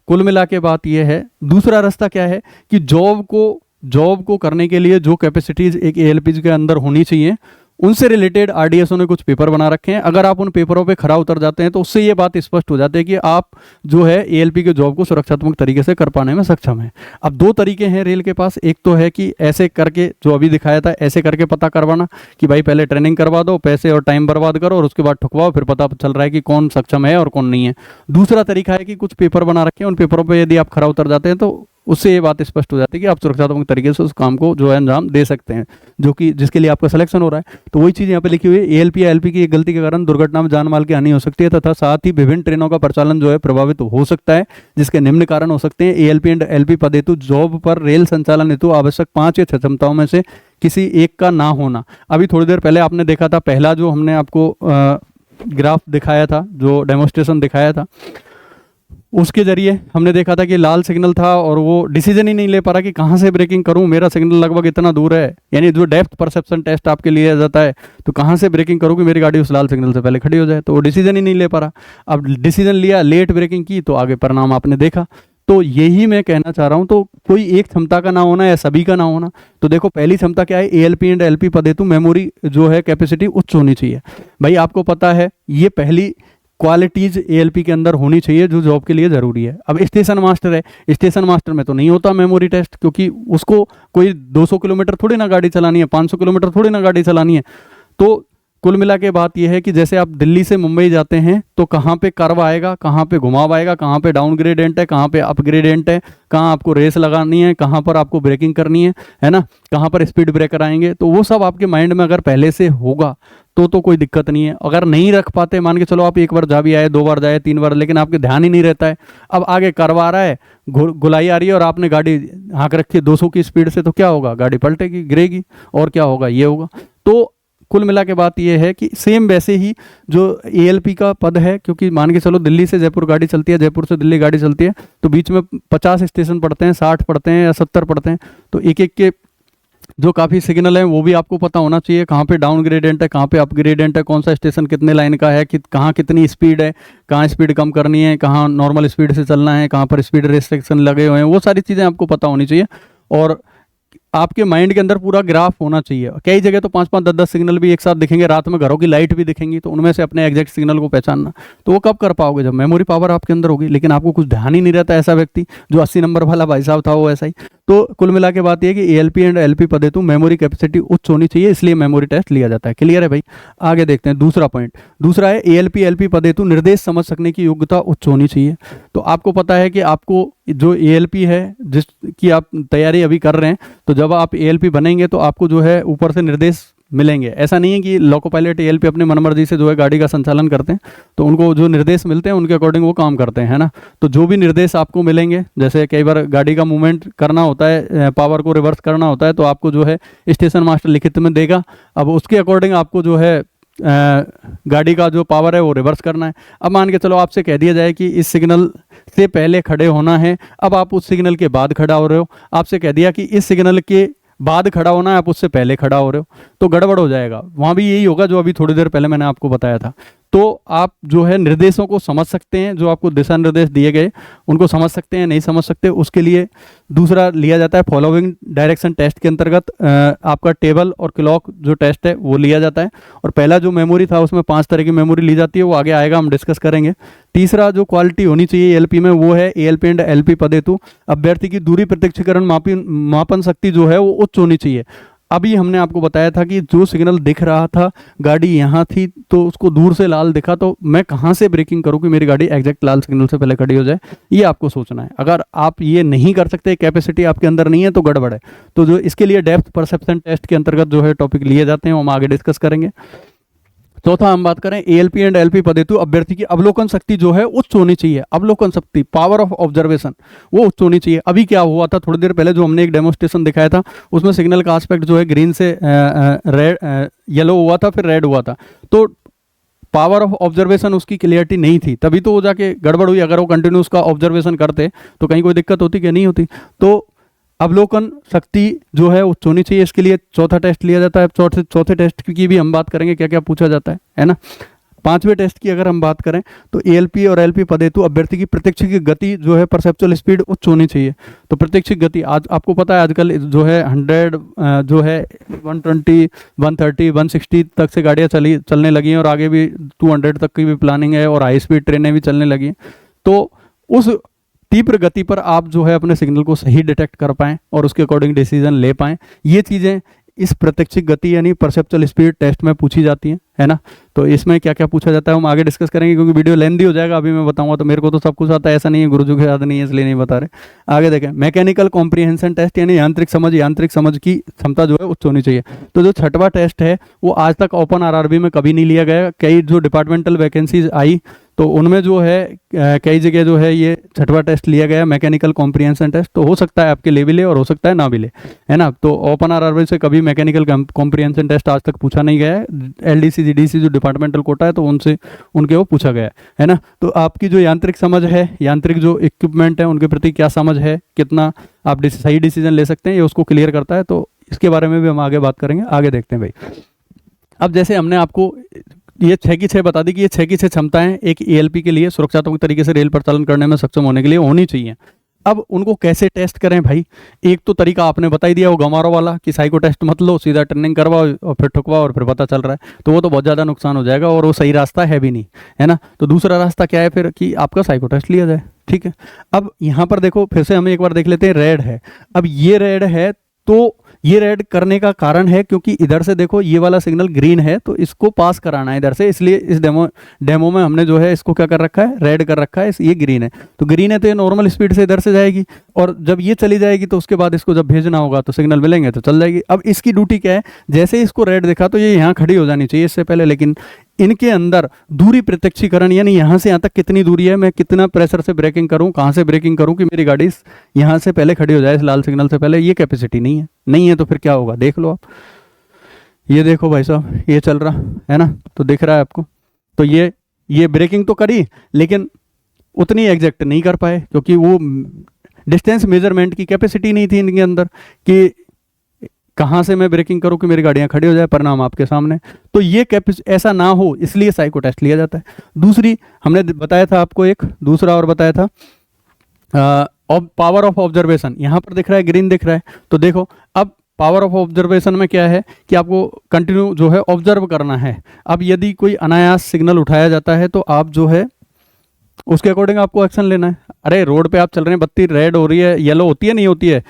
कुल मिला के बात यह है, दूसरा रास्ता क्या है कि जॉब को करने के लिए जो कैपेसिटीज एक एएलपी के अंदर होनी चाहिए, उनसे रिलेटेड आरडीएसओ ने कुछ पेपर बना रखे हैं। अगर आप उन पेपरों पे खरा उतर जाते हैं तो उससे ये बात स्पष्ट हो जाती है कि आप जो है एएलपी के जॉब को सुरक्षात्मक तरीके से कर पाने में सक्षम है। अब दो तरीके हैं रेल के पास, एक तो है कि ऐसे करके, जो अभी दिखाया था, ऐसे करके पता करवाना कि भाई पहले ट्रेनिंग करवा दो, पैसे और टाइम बर्बाद करो और उसके बाद ठुकवाओ, फिर पता चल रहा है कि कौन सक्षम है और कौन नहीं है। दूसरा तरीका है कि कुछ पेपर बना रखे हैं, उन पेपरों पर यदि आप खरा उतर जाते हैं तो उससे ये बात स्पष्ट हो जाती है कि आप सुरक्षात्मक तरीके से उस काम को जो है अंजाम दे सकते हैं, जो कि जिसके लिए आपका सिलेक्शन हो रहा है। तो वही चीज़ यहाँ पे लिखी हुई है, एएलपी या एलपी की गलती के कारण दुर्घटना में जान माल की हानि हो सकती है तथा साथ ही विभिन्न ट्रेनों का परिचालन जो है प्रभावित हो सकता है, जिसके निम्न कारण हो सकते हैं। एएलपी एंड एलपी पद हेतु जॉब पर रेल संचालन हेतु आवश्यक 5 या 6 क्षमताओं में से किसी एक का ना होना। अभी थोड़ी देर पहले आपने देखा था, पहला जो हमने आपको ग्राफ दिखाया था, जो डेमोस्ट्रेशन दिखाया था, उसके जरिए हमने देखा था कि लाल सिग्नल था और वो डिसीजन ही नहीं ले पा रहा कि कहाँ से ब्रेकिंग करूँ, मेरा सिग्नल लगभग इतना दूर है। यानी जो डेप्थ परसेप्शन टेस्ट आपके लिए जाता है, तो कहाँ से ब्रेकिंग करूँ कि मेरी गाड़ी उस लाल सिग्नल से पहले खड़ी हो जाए, तो वो डिसीजन ही नहीं ले पा रहा। अब डिसीजन लिया, लेट ब्रेकिंग की, तो आगे परिणाम आपने देखा। तो यही मैं कहना चाह रहा हूँ, तो कोई एक क्षमता का ना होना या सभी का ना होना। तो देखो, पहली क्षमता क्या है, एएलपी एंड एलपी पद हेतु मेमोरी जो है कैपेसिटी उच्च होनी चाहिए। भाई आपको पता है, ये पहली क्वालिटीज एएलपी के अंदर होनी चाहिए जो जॉब के लिए जरूरी है। अब स्टेशन मास्टर है, स्टेशन मास्टर में तो नहीं होता मेमोरी टेस्ट, क्योंकि उसको कोई 200 किलोमीटर थोड़ी ना गाड़ी चलानी है, 500 किलोमीटर थोड़ी ना गाड़ी चलानी है। तो कुल मिला के बात यह है कि जैसे आप दिल्ली से मुंबई जाते हैं तो कहाँ पे कर्व आएगा, कहाँ पे घुमाव आएगा, कहाँ पे डाउन ग्रेडियंट है, कहाँ पे अप ग्रेडियंट है, कहाँ आपको रेस लगानी है, कहाँ पर आपको ब्रेकिंग करनी है ना, कहाँ पर स्पीड ब्रेकर आएंगे, तो वो सब आपके माइंड में अगर पहले से होगा तो कोई दिक्कत नहीं है। अगर नहीं रख पाते, मान के चलो आप एक बार जा भी आए, 2 बार जाए, 3 बार, लेकिन आपके ध्यान ही नहीं रहता है, अब आगे कर्व आ रहा है, गुलाई आ रही है और आपने गाड़ी हाँक रखी है 200 की स्पीड से, तो क्या होगा, गाड़ी पलटेगी, गिरेगी, और क्या होगा, ये होगा। तो कुल मिला के बात ये है कि सेम वैसे ही जो एएलपी का पद है, क्योंकि मान के चलो दिल्ली से जयपुर गाड़ी चलती है, जयपुर से दिल्ली गाड़ी चलती है, तो बीच में 50 स्टेशन पड़ते हैं, 60 पड़ते हैं या 70 पड़ते हैं, तो एक एक के जो काफ़ी सिग्नल है वो भी आपको पता होना चाहिए, कहाँ पे डाउन ग्रेडियंट है, कहाँ पे अप ग्रेडियंट है, कौन सा स्टेशन कितने लाइन का है, कहाँ कितनी स्पीड है, कहाँ स्पीड कम करनी है, कहाँ नॉर्मल स्पीड से चलना है, कहाँ पर स्पीड रेस्ट्रिक्शन लगे हुए हैं, वो सारी चीज़ें आपको पता होनी चाहिए। और आपके माइंड के अंदर पूरा ग्राफ होना चाहिए। कई जगह तो 5-5, 10-10 सिग्नल भी एक साथ दिखेंगे, रात में घरों की लाइट भी दिखेंगी, तो उनमें से अपने एग्जैक्ट सिग्नल को पहचानना, तो वो कब कर पाओगे, जब मेमोरी पावर आपके अंदर होगी। लेकिन आपको कुछ ध्यान ही नहीं रहता, ऐसा व्यक्ति जो 80 नंबर वाला भाई साहब था वो ऐसा ही। तो कुल मिला के बात यह कि एएलपी एंड एलपी पद हेतु मेमोरी कैपेसिटी उच्च होनी चाहिए, इसलिए मेमोरी टेस्ट लिया जाता है। क्लियर है भाई? आगे देखते हैं दूसरा पॉइंट। दूसरा है एएलपी एलपी पद हेतु निर्देश समझ सकने की योग्यता उच्च होनी चाहिए। तो आपको पता है कि आपको जो एएलपी है जिसकी आप तैयारी अभी कर रहे हैं, तो जब आप एएलपी बनेंगे तो आपको जो है ऊपर से निर्देश मिलेंगे। ऐसा नहीं है कि लोको पायलट एएलपी अपने मनमर्जी से जो है गाड़ी का संचालन करते हैं, तो उनको जो निर्देश मिलते हैं उनके अकॉर्डिंग वो काम करते हैं, है ना। तो जो भी निर्देश आपको मिलेंगे, जैसे कई बार गाड़ी का मूवमेंट करना होता है, पावर को रिवर्स करना होता है, तो आपको जो है स्टेशन मास्टर लिखित में देगा। अब उसके अकॉर्डिंग आपको जो है गाड़ी का जो पावर है वो रिवर्स करना है। अब मान के चलो आपसे कह दिया जाए कि इस सिग्नल से पहले खड़े होना है, अब आप उस सिग्नल के बाद खड़ा हो रहे हो। आपसे कह दिया कि इस सिग्नल के बाद खड़ा होना है, आप उससे पहले खड़ा हो रहे हो, तो गड़बड़ हो जाएगा। वहाँ भी यही होगा जो अभी थोड़ी देर पहले मैंने आपको बताया था। तो आप जो है निर्देशों को समझ सकते हैं, जो आपको दिशा निर्देश दिए गए उनको समझ सकते हैं, नहीं समझ सकते, उसके लिए दूसरा लिया जाता है फॉलोइंग डायरेक्शन टेस्ट के अंतर्गत आपका टेबल और क्लॉक जो टेस्ट है वो लिया जाता है। और पहला जो मेमोरी था उसमें 5 तरह की मेमोरी ली जाती है, वो आगे आएगा, हम डिस्कस करेंगे। तीसरा जो क्वालिटी होनी चाहिए एएलपी में वो है एएलपी एंड एलपी पद हेतु अभ्यर्थी की दूरी प्रत्यक्षीकरण मापन शक्ति जो है वो उच्च होनी चाहिए। अभी हमने आपको बताया था कि जो सिग्नल दिख रहा था, गाड़ी यहाँ थी तो उसको दूर से लाल दिखा, तो मैं कहाँ से ब्रेकिंग करूँ कि मेरी गाड़ी एग्जैक्ट लाल सिग्नल से पहले खड़ी हो जाए, ये आपको सोचना है। अगर आप ये नहीं कर सकते, कैपेसिटी आपके अंदर नहीं है, तो गड़बड़ है। तो जो इसके लिए डेप्थ परसेप्शन टेस्ट के अंतर्गत जो है टॉपिक लिए जाते हैं, वो हम आगे डिस्कस करेंगे। चौथा हम बात करें एएलपी एंड एलपी पद हेतु अभ्यर्थी की अवलोकन शक्ति जो है उच्च होनी चाहिए। अवलोकन शक्ति, पावर ऑफ ऑब्जर्वेशन, वो उच्च होनी चाहिए। अभी क्या हुआ था, थोड़ी देर पहले जो हमने एक डेमोस्ट्रेशन दिखाया था, उसमें सिग्नल का एस्पेक्ट जो है ग्रीन से रेड, येलो हुआ था, फिर रेड हुआ था, तो पावर ऑफ ऑब्जर्वेशन उसकी क्लियरिटी नहीं थी, तभी तो वो जाके गड़बड़ हुई। अगर वो कंटिन्यूस का ऑब्जर्वेशन करते तो कहीं कोई दिक्कत होती कि नहीं होती। तो अवलोकन शक्ति जो है उच्च होनी चाहिए, इसके लिए चौथा टेस्ट लिया जाता है। चौथे टेस्ट की भी हम बात करेंगे क्या क्या पूछा जाता है ना। पांचवें टेस्ट की अगर हम बात करें तो एएलपी और एलपी पद हेतु अभ्यर्थी की प्रत्यक्ष की गति जो है परसेप्चुअल स्पीड उच्च होनी चाहिए। तो प्रत्यक्ष गति आज आपको पता है आजकल जो है 100 जो है 120 130 160 तक से गाड़ियाँ चलने लगी हैं, और आगे भी 200 तक की भी प्लानिंग है, और हाई स्पीड ट्रेनें भी चलने लगी हैं। तो उस तीव्र गति पर आप जो है अपने सिग्नल को सही डिटेक्ट कर पाएँ और उसके अकॉर्डिंग डिसीजन ले पाएँ, ये चीज़ें इस प्रत्यक्षिक गति यानी परसेप्चुअल स्पीड टेस्ट में पूछी जाती है ना। तो इसमें क्या क्या पूछा जाता है हम आगे डिस्कस करेंगे, क्योंकि वीडियो लेंदी हो जाएगा। अभी मैं बताऊंगा तो मेरे को तो सब कुछ आता है, ऐसा नहीं है गुरुजी को याद नहीं है इसलिए नहीं बता रहे। आगे देखें, मैकेनिकल कॉम्प्रिहेंशन टेस्ट यानी यांत्रिक समझ की क्षमता जो है उच्च होनी चाहिए। तो जो छठवां टेस्ट है वो आज तक ओपन आरआरबी में कभी नहीं लिया गया। कई जो डिपार्टमेंटल वैकेंसीज आई तो उनमें जो है कई जगह जो है ये छठवां टेस्ट लिया गया, मैकेनिकल कॉम्प्रिहेंशन टेस्ट। तो हो सकता है आपके ले भी ले और हो सकता है ना भी ले, है ना। तो ओपन आरआरबी से कभी मैकेनिकल कॉम्प्रिहेंशन टेस्ट आज तक पूछा नहीं गया है। एलडीसी जीडीसी जो डिपार्टमेंटल कोटा है तो उनके वो पूछा गया है ना। तो आपकी जो यांत्रिक समझ है, यांत्रिक जो इक्विपमेंट है उनके प्रति क्या समझ है, कितना आप सही डिसीजन ले सकते हैं, ये उसको क्लियर करता है। तो इसके बारे में भी हम आगे बात करेंगे। आगे देखते हैं भाई। अब जैसे हमने आपको ये 6 की 6 बता दी कि ये 6 की 6 क्षमताएं एक एएलपी के लिए सुरक्षात्मक तरीके से रेल परिचालन करने में सक्षम होने के लिए होनी चाहिए। अब उनको कैसे टेस्ट करें भाई? एक तो तरीका आपने बता ही दिया, वो गमारो वाला कि साइको टेस्ट मत लो, सीधा ट्रेनिंग करवाओ और फिर ठुकवाओ और फिर पता चल रहा है, तो वो तो बहुत ज़्यादा नुकसान हो जाएगा और वो सही रास्ता है भी नहीं, है ना। तो दूसरा रास्ता क्या है फिर कि आपका साइको टेस्ट लिया जाए, ठीक है। अब यहाँ पर देखो फिर से हम एक बार देख लेते हैं, रेड है। अब ये रेड है तो ये रेड करने का कारण है क्योंकि इधर से देखो ये वाला सिग्नल ग्रीन है तो इसको पास कराना है इधर से, इसलिए इस डेमो में हमने जो है इसको क्या कर रखा है, रेड कर रखा है। ये ग्रीन है तो ग्रीन है तो ये नॉर्मल स्पीड से इधर से जाएगी, और जब ये चली जाएगी तो उसके बाद इसको जब भेजना होगा तो सिग्नल मिलेंगे तो चल जाएगी। अब इसकी ड्यूटी क्या है, जैसे इसको रेड देखा तो ये यहाँ खड़ी हो जानी चाहिए इससे पहले, लेकिन इनके अंदर दूरी प्रत्यक्षीकरण यानी यहाँ से यहाँ तक कितनी दूरी है, मैं कितना प्रेशर से ब्रेकिंग करूँ, कहाँ से ब्रेकिंग करूँ कि मेरी गाड़ी यहाँ से पहले खड़ी हो जाए इस लाल सिग्नल से पहले, ये कैपेसिटी नहीं है। तो फिर क्या होगा देख लो आप, ये देखो भाई साहब ये चल रहा है ना, तो दिख रहा है आपको। तो ये ब्रेकिंग तो करी लेकिन उतनी एग्जैक्ट नहीं कर पाए क्योंकि वो डिस्टेंस मेजरमेंट की कैपेसिटी नहीं थी इनके अंदर कि कहाँ से मैं ब्रेकिंग करूँ कि मेरी गाड़ियाँ खड़ी हो जाए, परिणाम आपके सामने। तो ये ऐसा ना हो इसलिए साइको टेस्ट लिया जाता है। दूसरी हमने बताया था आपको, एक दूसरा और बताया था पावर ऑफ ऑब्जर्वेशन। यहाँ पर दिख रहा है ग्रीन दिख रहा है, तो देखो अब पावर ऑफ ऑब्जर्वेशन में क्या है कि आपको कंटिन्यू जो है ऑब्जर्व करना है। अब यदि कोई अनायास सिग्नल उठाया जाता है तो आप जो है उसके अकॉर्डिंग आपको एक्शन लेना है। अरे रोड पे आप चल रहे हैं, बत्ती रेड हो रही है, येलो होती है नहीं होती है,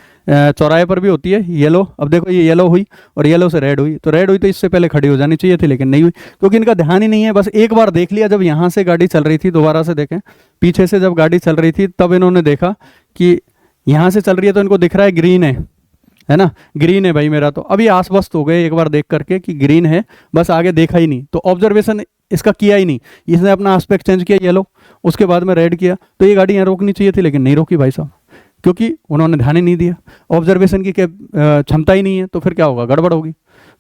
चौराहे पर भी होती है येलो। अब देखो ये येलो हुई और येलो से रेड हुई, तो रेड हुई तो इससे पहले खड़ी हो जानी चाहिए थी लेकिन नहीं हुई क्योंकि इनका ध्यान ही नहीं है। बस एक बार देख लिया, जब यहाँ से गाड़ी चल रही थी, दोबारा से देखें पीछे से जब गाड़ी चल रही थी तब इन्होंने देखा कि यहाँ से चल रही है तो इनको दिख रहा है ग्रीन है ना, ग्रीन है भाई मेरा। तो अभी आसवस्त हो गए एक बार देख करके कि ग्रीन है, बस आगे देखा ही नहीं, तो ऑब्जर्वेशन इसका किया ही नहीं। इसने अपना एस्पेक्ट चेंज किया येलो, उसके बाद में रेड किया, तो ये गाड़ी यहाँ रोकनी चाहिए थी लेकिन नहीं रोकी भाई साहब क्योंकि उन्होंने ध्यान ही नहीं दिया, ऑब्जर्वेशन की क्षमता ही नहीं है। तो फिर क्या होगा, गड़बड़ होगी।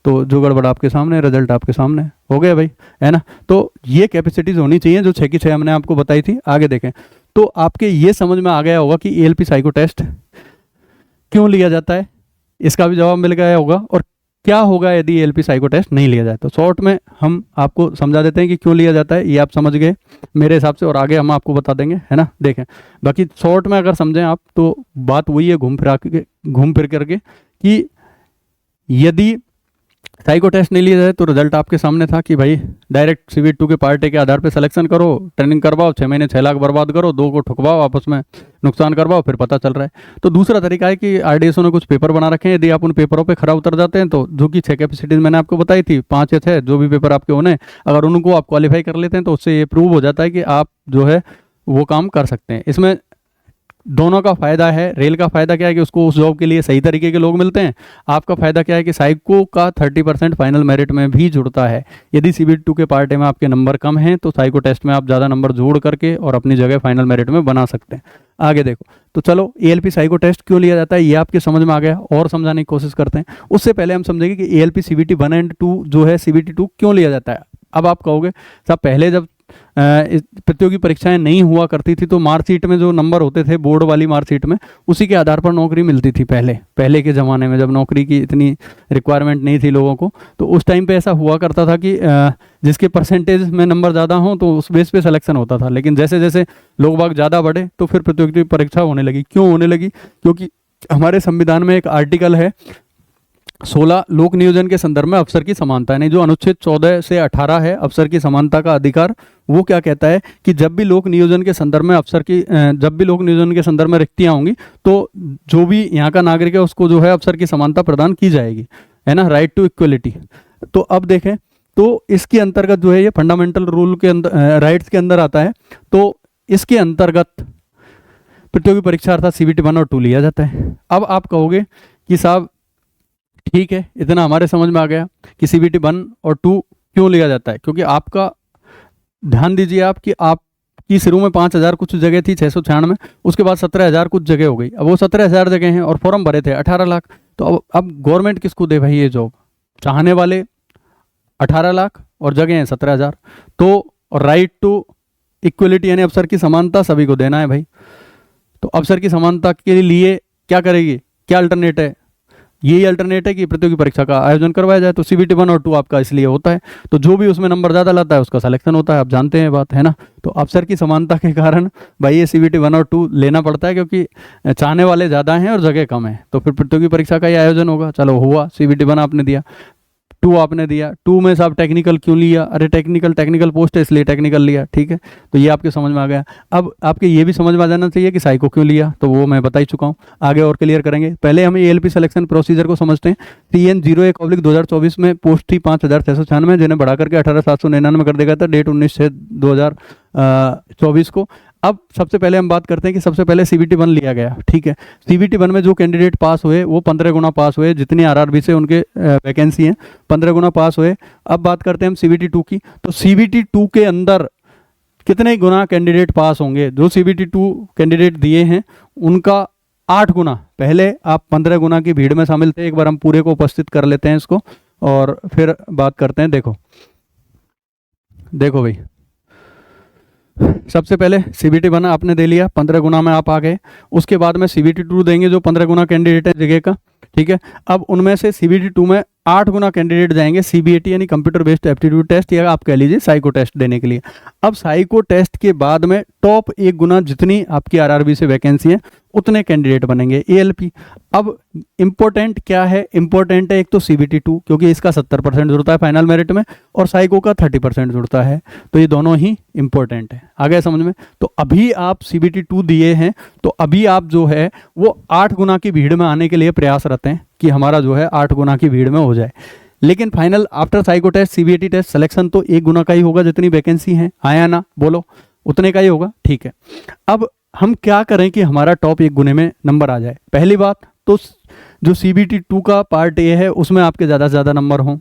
तो जो गड़बड़ आपके सामने, रिजल्ट आपके सामने हो गया भाई, है ना। तो ये कैपेसिटीज होनी चाहिए जो 6 की 6 हमने आपको बताई थी। आगे देखें तो आपके ये समझ में आ गया होगा कि एएलपी साइको टेस्ट क्यों लिया जाता है, इसका भी जवाब मिल गया होगा, और क्या होगा यदि एएलपी साइको टेस्ट नहीं लिया जाए। तो शॉर्ट में हम आपको समझा देते हैं कि क्यों लिया जाता है, ये आप समझ गए मेरे हिसाब से, और आगे हम आपको बता देंगे, है ना। देखें बाकी शॉर्ट में अगर समझें आप तो बात वही है घूम फिर करके कि यदि साइको टेस्ट नहीं लिया जाए तो रिजल्ट आपके सामने था कि भाई डायरेक्ट CBT 2 के पार्ट ए के आधार पे सिलेक्शन करो, ट्रेनिंग करवाओ, 6 महीने 6 लाख बर्बाद करो, 2 को ठुकवाओ, आपस में नुकसान करवाओ, फिर पता चल रहा है। तो दूसरा तरीका है कि RDSO ने कुछ पेपर बना रखे हैं, यदि आप उन पेपरों पे खरा उतर जाते हैं तो जो कि 6 कैपेसिटीज मैंने आपको बताई थी, 5 या 6 जो भी पेपर आपके होने, अगर उनको आप क्वालिफाई कर लेते हैं तो उससे ये प्रूव हो जाता है कि आप जो है वो काम कर सकते हैं। इसमें दोनों का फायदा है। रेल का फायदा क्या है कि उसको उस जॉब के लिए सही तरीके के लोग मिलते हैं। आपका फायदा क्या है कि साइको का 30% फाइनल मेरिट में भी जुड़ता है। यदि CBT 2 के पार्ट ए में आपके नंबर कम हैं तो साइको टेस्ट में आप ज़्यादा नंबर जोड़ करके और अपनी जगह फाइनल मेरिट में बना सकते हैं। आगे देखो तो चलो एएलपी साइको टेस्ट क्यों लिया जाता है ये आपके समझ में आ गया, और समझाने की कोशिश करते हैं। उससे पहले हम समझेंगे कि एएलपी CBT 1 और 2 जो है CBT 2 क्यों लिया जाता है। अब आप कहोगे साहब पहले जब प्रतियोगी परीक्षाएं नहीं हुआ करती थी तो मार्कशीट में जो नंबर होते थे बोर्ड वाली मार्कशीट में, उसी के आधार पर नौकरी मिलती थी पहले के ज़माने में, जब नौकरी की इतनी रिक्वायरमेंट नहीं थी लोगों को। तो उस टाइम पे ऐसा हुआ करता था कि जिसके परसेंटेज में नंबर ज़्यादा हों तो उस बेस पे सिलेक्शन होता था। लेकिन जैसे जैसे लोग बाग ज़्यादा बढ़े तो फिर प्रतियोगी परीक्षा होने लगी। क्यों होने लगी? क्योंकि हमारे संविधान में एक आर्टिकल है 16 लोक नियोजन के संदर्भ में अफसर की समानता, यानी जो अनुच्छेद 14 से 18 है अफसर की समानता का अधिकार, वो क्या कहता है कि जब भी लोक नियोजन के संदर्भ में रिक्तियां होंगी तो जो भी यहाँ का नागरिक है उसको जो है अफसर की समानता प्रदान की जाएगी, है ना, राइट टू इक्वलिटी। तो अब देखें तो इसके अंतर्गत जो है ये फंडामेंटल रूल के अंदर राइट्स के अंदर आता है। तो इसके अंतर्गत प्रतियोगी परीक्षा अर्थात CBT 1 और 2 लिया जाता है। अब आप कहोगे कि साहब ठीक है, इतना हमारे समझ में आ गया कि CBT 1 और 2 क्यों लिया जाता है। क्योंकि आपका ध्यान दीजिए आप कि आपकी शुरू में 5,000 कुछ जगह थी 696, उसके बाद 17,000 कुछ जगह हो गई। अब वो 17,000 जगह हैं और फॉर्म भरे थे 18 लाख। तो अब गवर्नमेंट किसको दे भाई ये जॉब? चाहने वाले 18 लाख और जगह हैं 17,000। तो राइट टू इक्वलिटी यानी अफसर की समानता सभी को देना है भाई। तो अफसर की समानता के लिए क्या करेगी? क्या अल्टरनेट है? यही अल्टरनेट है कि प्रतियोगी परीक्षा का आयोजन करवाया जाए। तो CBT 1 और 2 आपका इसलिए होता है। तो जो भी उसमें नंबर ज़्यादा लाता है उसका सिलेक्शन होता है, आप जानते हैं बात, है ना। तो अफसर की समानता के कारण भाई ये CBT 1 और 2 लेना पड़ता है, क्योंकि चाहने वाले ज़्यादा हैं और जगह कम है। तो फिर प्रतियोगी परीक्षा का ये आयोजन होगा। चलो हुआ, CBT 1 आपने दिया, 2 आपने दिया। 2 में साहब टेक्निकल क्यों लिया? अरे टेक्निकल पोस्ट है इसलिए टेक्निकल लिया, ठीक है। तो ये आपके समझ में आ गया। अब आपके ये भी समझ में आ जाना चाहिए कि साइको क्यों लिया, तो वो मैं बता ही चुका हूँ, आगे और क्लियर करेंगे। पहले हम ALP सिलेक्शन प्रोसीजर को समझते हैं। TN 01/2024 में पोस्ट थी 5,696, जिन्हें बढ़ा करके 18,799 कर दिया था डेट 19/6/2024 को। अब सबसे पहले हम बात करते हैं कि सबसे पहले CBT 1 लिया गया, ठीक है। CBT 1 में जो कैंडिडेट पास हुए वो 15 गुना पास हुए, जितनी RRB से उनके वैकेंसी हैं 15 गुना पास हुए। अब बात करते हैं हम CBT 2 की। तो CBT 2 के अंदर कितने गुना कैंडिडेट पास होंगे? जो CBT 2 कैंडिडेट दिए हैं उनका 8 गुना। पहले आप 15 गुना की भीड़ में शामिल थे, एक बार हम पूरे को उपस्थित कर लेते हैं इसको और फिर बात करते हैं। देखो भाई, सबसे पहले CBT 1 आपने दे लिया, 15 गुना में आप आ गए। उसके बाद में CBT 2 देंगे जो 15 गुना कैंडिडेट है जगह का, ठीक है। अब उनमें से CBT 2 में 8 गुना कैंडिडेट जाएंगे CBAT यानी कंप्यूटर बेस्ड एप्टीट्यूड टेस्ट, या आप कह लीजिए साइको टेस्ट देने के लिए। अब साइको टेस्ट के बाद में टॉप 1 गुना जितनी आपकी RRB से वैकेंसी है उतने कैंडिडेट बनेंगे ALP। अब इंपॉर्टेंट क्या है? इंपॉर्टेंट है एक तो CBT 2 क्योंकि इसका 70% जुड़ता है फाइनल मेरिट में और साइको का 30% जुड़ता है, तो ये दोनों ही इंपॉर्टेंट है। आ गया समझ में? तो अभी आप CBT 2 दिए हैं तो अभी आप जो है वो 8 गुना की भीड़ में आने के लिए प्रयासरत हैं कि हमारा जो है 8 गुना की भीड़ में हो जाए। लेकिन final after psycho test CBAT test selection तो 1 गुना का ही होगा, जितनी वैकेंसी है, आया ना, बोलो, उतने का ही होगा, ठीक है। अब हम क्या करें कि हमारा टॉप 1 गुने में नंबर आ जाए? पहली बात तो जो CBT 2 का पार्ट ए है उसमें आपके ज़्यादा से ज़्यादा नंबर हों,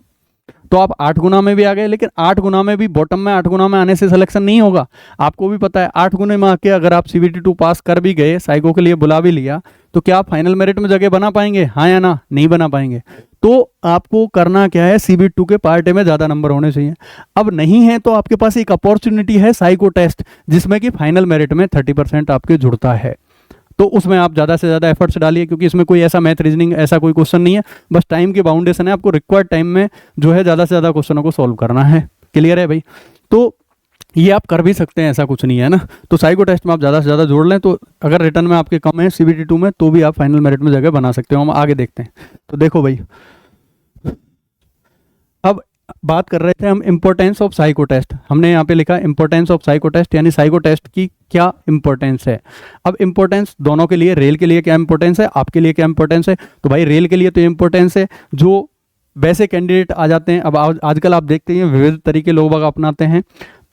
तो आप 8 गुना में भी आ गए। लेकिन 8 गुना में भी बॉटम में 8 गुना में आने से सिलेक्शन नहीं होगा, आपको भी पता है। 8 गुने में आके अगर आप CBT 2 पास कर भी गए, साइको के लिए बुला भी लिया, तो क्या आप फाइनल मेरिट में जगह बना पाएंगे? हाँ या ना? नहीं बना पाएंगे। तो आपको करना क्या है? CBT 2 के पार्ट ए में ज़्यादा नंबर होने चाहिए। अब नहीं है तो आपके पास एक अपॉर्चुनिटी है साइको टेस्ट, जिसमें कि फाइनल मेरिट में 30% आपके जुड़ता है। तो उसमें आप ज़्यादा से ज़्यादा एफर्ट्स डालिए, क्योंकि इसमें कोई ऐसा मैथ रीजनिंग ऐसा कोई क्वेश्चन नहीं है, बस टाइम की बाउंडेशन है। आपको रिक्वायर्ड टाइम में जो है ज़्यादा से ज़्यादा क्वेश्चनों को सॉल्व करना है। क्लियर है भाई? तो ये आप कर भी सकते हैं, ऐसा कुछ नहीं है ना। तो साइको टेस्ट में आप ज़्यादा से ज़्यादा जोड़ लें, तो अगर रिटर्न में आपके कम है CBT 2 में तो भी आप फाइनल मेरिट में जगह बना सकते हो। हम आगे देखते हैं। तो देखो भाई, अब बात कर रहे थे हम इंपॉर्टेंस ऑफ साइको टेस्ट। हमने यहाँ पे लिखा इंपॉर्टेंस ऑफ साइको टेस्ट, यानी साइको टेस्ट की क्या इंपॉर्टेंस है। अब इंपॉर्टेंस दोनों के लिए, रेल के लिए क्या इंपॉर्टेंस है, आपके लिए क्या इंपॉर्टेंस है। तो भाई रेल के लिए तो इंपॉर्टेंस है जो वैसे कैंडिडेट आ जाते हैं। अब आजकल आप देखते हैं विविध तरीके लोग बाग अपनाते हैं,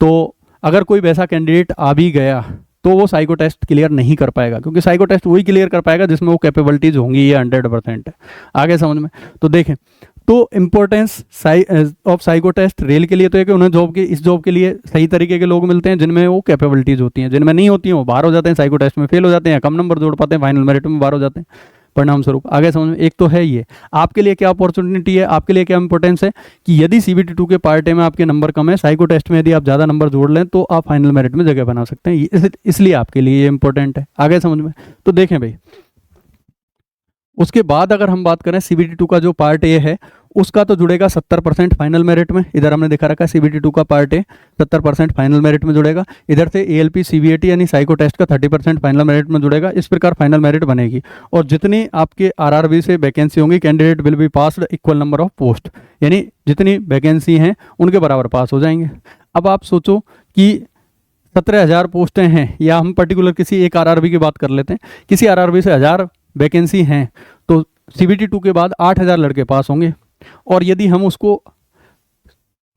तो अगर कोई वैसा कैंडिडेट आ भी गया तो वो साइको टेस्ट क्लियर नहीं कर पाएगा, क्योंकि साइको टेस्ट वही क्लियर कर पाएगा जिसमें वो कैपेबिलिटीज होंगी, ये 100% है। आगे समझ में? तो देखें, तो importance of psycho test rail के लिए तो है कि उन्हें इस जॉब के लिए सही तरीके के लोग मिलते हैं जिनमें वो कैपेबिलिटीज होती हैं, जिनमें नहीं होती हैं वो बाहर हो जाते हैं, साइको टेस्ट में फेल हो जाते हैं, कम नंबर जोड़ पाते हैं, फाइनल मेरिट में बाहर हो जाते हैं। परिणाम स्वरूप। आगे समझ में, एक तो है ये आपके लिए क्या अपॉर्चुनिटी है, आपके लिए क्या इंपॉर्टेंस है कि यदि CBT2 के पार्ट ए में आपके नंबर कम है, साइको टेस्ट में यदि आप ज़्यादा नंबर जोड़ लें तो आप फाइनल मेरिट में जगह बना सकते हैं, इसलिए आपके लिए ये इंपॉर्टेंट है। आगे समझ में, तो देखें भाई, उसके बाद अगर हम बात करें CBT2 का जो पार्ट ए है उसका तो जुड़ेगा 70% फाइनल मेरिट में। इधर हमने दिखा रखा है CBT2 का पार्ट ए 70% फाइनल मेरिट में जुड़ेगा। इधर से ALP CBAT यानी साइको टेस्ट का 30% फाइनल मेरिट में जुड़ेगा। इस प्रकार फाइनल मेरिट बनेगी और जितनी आपके RRB से वैकेंसी होंगी, candidate will be passed equal number of post, यानी जितनी वैकेंसी हैं उनके बराबर पास हो जाएंगे। अब आप सोचो कि 17,000 पोस्टें हैं, या हम पर्टिकुलर किसी एक RRB की बात कर लेते हैं, किसी RRB से 1000 वैकेंसी हैं तो CBT2 के बाद 8,000 लड़के पास होंगे। और यदि हम उसको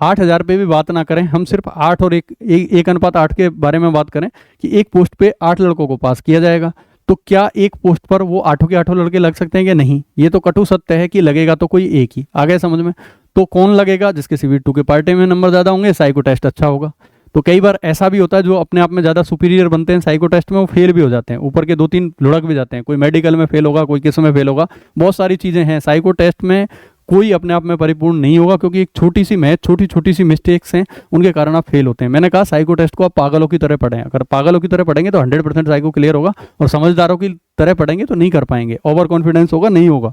8,000 पे भी बात ना करें, हम सिर्फ 8 और 1:8 के बारे में बात करें कि एक पोस्ट पे 8 लड़कों को पास किया जाएगा, तो क्या एक पोस्ट पर वो 8 के 8 लड़के लग सकते हैं कि नहीं? ये तो कटु सत्य है कि लगेगा तो कोई एक ही। आ गए समझ में? तो कौन लगेगा? जिसके CBT2 के पार्ट ए में नंबर ज़्यादा होंगे, साइको टेस्ट अच्छा होगा। तो कई बार ऐसा भी होता है जो अपने आप में ज़्यादा सुपीरियर बनते हैं साइको टेस्ट में, वो फेल भी हो जाते हैं, ऊपर के 2-3 लुढ़क भी जाते हैं। कोई मेडिकल में फेल होगा, कोई किस में फेल होगा, बहुत सारी चीज़ें हैं। साइको टेस्ट में कोई अपने आप में परिपूर्ण नहीं होगा, क्योंकि एक छोटी सी मैथ, छोटी सी मिस्टेक्स हैं, उनके कारण आप फेल होते हैं। मैंने कहा साइको टेस्ट को आप पागलों की तरह पढ़ें। अगर पागलों की तरह पढ़ेंगे तो 100% साइको क्लियर होगा, और समझदारों की तरह पढ़ेंगे तो नहीं कर पाएंगे, ओवर कॉन्फिडेंस होगा, नहीं होगा,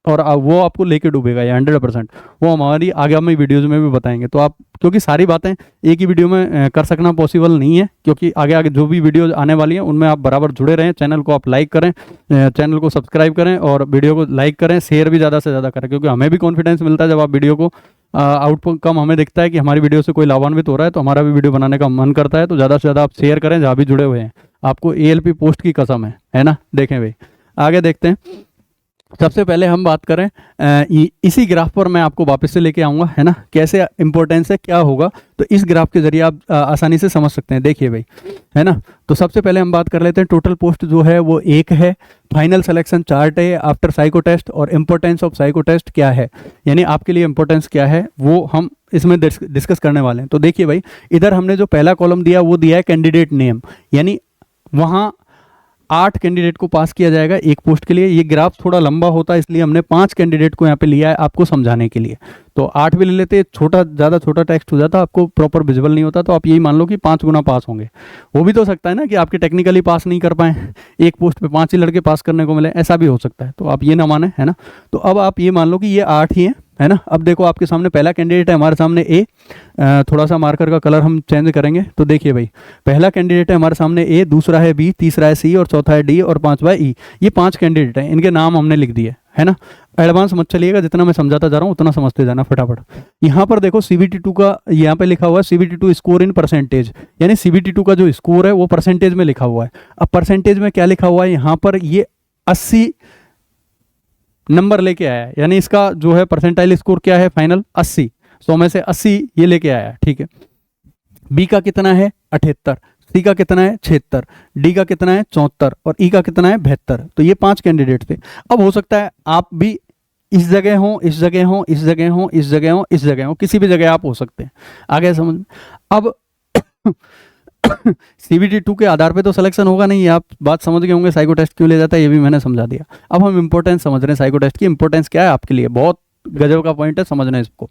और वो आपको लेके डूबेगा ये 100%। वो हमारी आगामी वीडियोज़ में भी बताएंगे। तो आप, क्योंकि सारी बातें एक ही वीडियो में कर सकना पॉसिबल नहीं है, क्योंकि आगे आगे जो भी वीडियोज़ आने वाली हैं उनमें आप बराबर जुड़े रहें। चैनल को आप लाइक करें, चैनल को सब्सक्राइब करें, और वीडियो को लाइक करें, शेयर भी ज़्यादा से ज़्यादा करें, क्योंकि हमें भी कॉन्फिडेंस मिलता है जब आप वीडियो को आउटकम हमें दिखता है कि हमारी वीडियो से कोई लाभान्वित हो रहा है, तो हमारा भी वीडियो बनाने का मन करता है। तो ज़्यादा से ज़्यादा आप शेयर करें जहाँ भी जुड़े हुए हैं, आपको ALP पोस्ट की कसम है ना। देखें भाई, आगे देखते हैं। सबसे पहले हम बात करें, इसी ग्राफ पर मैं आपको वापस से लेके आऊँगा, है ना, कैसे इंपॉर्टेंस है, क्या होगा, तो इस ग्राफ के जरिए आप आसानी से समझ सकते हैं। देखिए भाई, है ना, तो सबसे पहले हम बात कर लेते हैं, टोटल पोस्ट जो है वो 1 है, फाइनल सिलेक्शन चार्ट है आफ्टर साइको टेस्ट, और इंपॉर्टेंस ऑफ साइको टेस्ट क्या है, यानी आपके लिए इंपॉर्टेंस क्या है, वो हम इसमें डिस्कस करने वाले हैं। तो देखिए भाई, इधर हमने जो पहला कॉलम दिया वो दिया है कैंडिडेट नेम, यानी वहाँ 8 कैंडिडेट को पास किया जाएगा एक पोस्ट के लिए। ये ग्राफ थोड़ा लंबा होता है, इसलिए हमने 5 कैंडिडेट को यहाँ पे लिया है आपको समझाने के लिए। तो 8 भी ले लेते, ज़्यादा छोटा टेक्स्ट हो जाता, आपको प्रॉपर विजुअल नहीं होता, तो आप यही मान लो कि 5 गुना पास होंगे। हो भी तो सकता है ना कि आपके टेक्निकली पास नहीं कर पाए, एक पोस्ट पे 5 ही लड़के पास करने को मिले, ऐसा भी हो सकता है, तो आप ये ना माने, है ना। तो अब आप ये मान लो कि ये 8 ही है ना। अब देखो आपके सामने पहला कैंडिडेट है हमारे सामने ए, थोड़ा सा मार्कर का कलर हम चेंज करेंगे। तो देखिए भाई, पहला कैंडिडेट है हमारे सामने ए, दूसरा है बी, तीसरा है सी, और चौथा है डी, और 5वां ई। ये 5 कैंडिडेट हैं, इनके नाम हमने लिख दिए, है ना। एडवांस मत चलिएगा, जितना मैं समझाता जा रहा हूँ उतना समझते जाना फटाफट। यहाँ पर देखो CBT2 का यहाँ पे लिखा हुआ है CBT2 स्कोर इन परसेंटेज, यानी CBT2 का जो स्कोर है वो परसेंटेज में लिखा हुआ है। अब परसेंटेज में क्या लिखा हुआ है, यहाँ पर ये 80 नंबर लेके आया है, यानी इसका जो है परसेंटाइल स्कोर क्या है फाइनल 80, 100 में से 80 ये लेके आया है, ठीक है। बी का कितना है 78, सी का कितना है 76, डी का कितना है 74, और ई का कितना है 72। तो ये 5 कैंडिडेट थे। अब हो सकता है आप भी इस जगह हो, इस जगह हो, इस जगह हो, इस जगह हो, इस जगह हो, किसी भी जगह आप हो सकते हैं। आगे समझ में। अब CBT2 के आधार पे तो सिलेक्शन होगा नहीं, आप बात समझ गए होंगे साइको टेस्ट क्यों ले जाता है, ये भी मैंने समझा दिया। अब हम इंपॉर्टेंस समझ रहे हैं, साइको टेस्ट की इंपॉर्टेंस क्या है आपके लिए, बहुत गजब का पॉइंट है, समझना है इसको।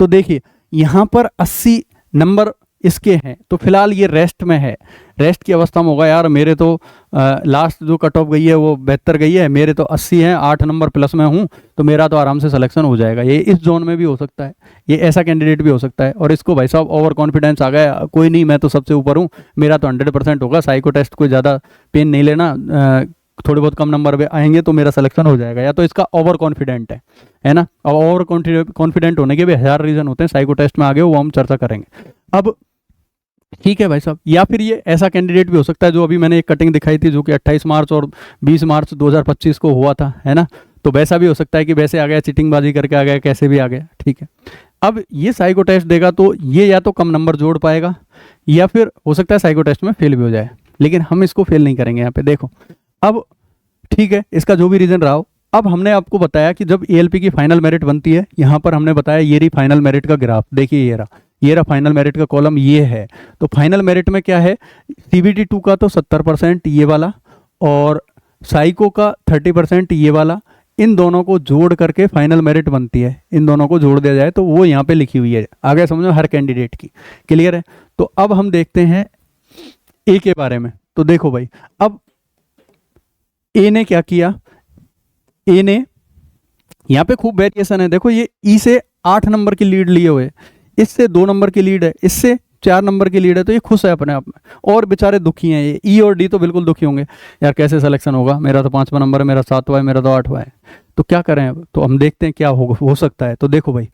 तो देखिए यहाँ पर 80 नंबर इसके हैं, तो फिलहाल ये रेस्ट में है, रेस्ट की अवस्था में होगा। यार मेरे तो लास्ट जो कट ऑफ गई है वो 72 गई है, मेरे तो 80 हैं, 8 नंबर प्लस में हूँ, तो मेरा तो आराम से सिलेक्शन हो जाएगा। ये इस जोन में भी हो सकता है, ये ऐसा कैंडिडेट भी हो सकता है। और इसको भाई साहब ओवर कॉन्फिडेंस आ गया, कोई नहीं मैं तो सबसे ऊपर हूँ, मेरा तो 100% होगा, साइको टेस्ट कोई ज़्यादा पेन नहीं लेना, थोड़े बहुत कम नंबर पे आएंगे तो मेरा सिलेक्शन हो जाएगा। या तो इसका ओवर कॉन्फिडेंट है ना। अब ओवर कॉन्फिडेंट होने के भी 1000 रीज़न होते हैं, साइको टेस्ट में आगे वो हम चर्चा करेंगे। अब ठीक है भाई साहब, या फिर ये ऐसा कैंडिडेट भी हो सकता है जो अभी मैंने एक कटिंग दिखाई थी जो कि 28 मार्च और 20 मार्च 2025 को हुआ था, है ना। तो वैसा भी हो सकता है कि वैसे आ गया, चीटिंगबाजी करके आ गया, कैसे भी आ गया, ठीक है। अब ये साइको टेस्ट देगा तो ये या तो कम नंबर जोड़ पाएगा, या फिर हो सकता है साइको टेस्ट में फेल भी हो जाए, लेकिन हम इसको फेल नहीं करेंगे यहाँ पे। देखो अब ठीक है, इसका जो भी रीज़न रहा हो, अब हमने आपको बताया कि जब ALP की फाइनल मेरिट बनती है, यहाँ पर हमने बताया ये रही फाइनल मेरिट का ग्राफ, देखिए ये रहा फाइनल मेरिट का कॉलम, ये है। तो फाइनल मेरिट में क्या है, CBT2 का तो 70% ये वाला, और साइको का 30% ये वाला, इन दोनों को जोड़ करके फाइनल मेरिट बनती है। इन दोनों को जोड़ दिया जाए तो वो यहाँ पे लिखी हुई है, आगे समझो हर कैंडिडेट की। क्लियर है? तो अब हम देखते हैं ए के बारे में। तो देखो भाई, अब ए ने क्या किया, ए ने यहाँ पे खूब वेरिएशन है। देखो ये ई से 8 नंबर की लीड लिए हुए, इससे 2 नंबर की लीड है, इससे 4 नंबर की लीड है, तो ये खुश है अपने आप में। और बेचारे दुखी हैं, ये ई और डी तो बिल्कुल दुखी होंगे, यार कैसे सिलेक्शन होगा, मेरा तो 5वां नंबर है, मेरा 7वां है, मेरा तो 8वां है, तो क्या करें अब। तो हम देखते हैं क्या हो सकता है। तो देखो भाई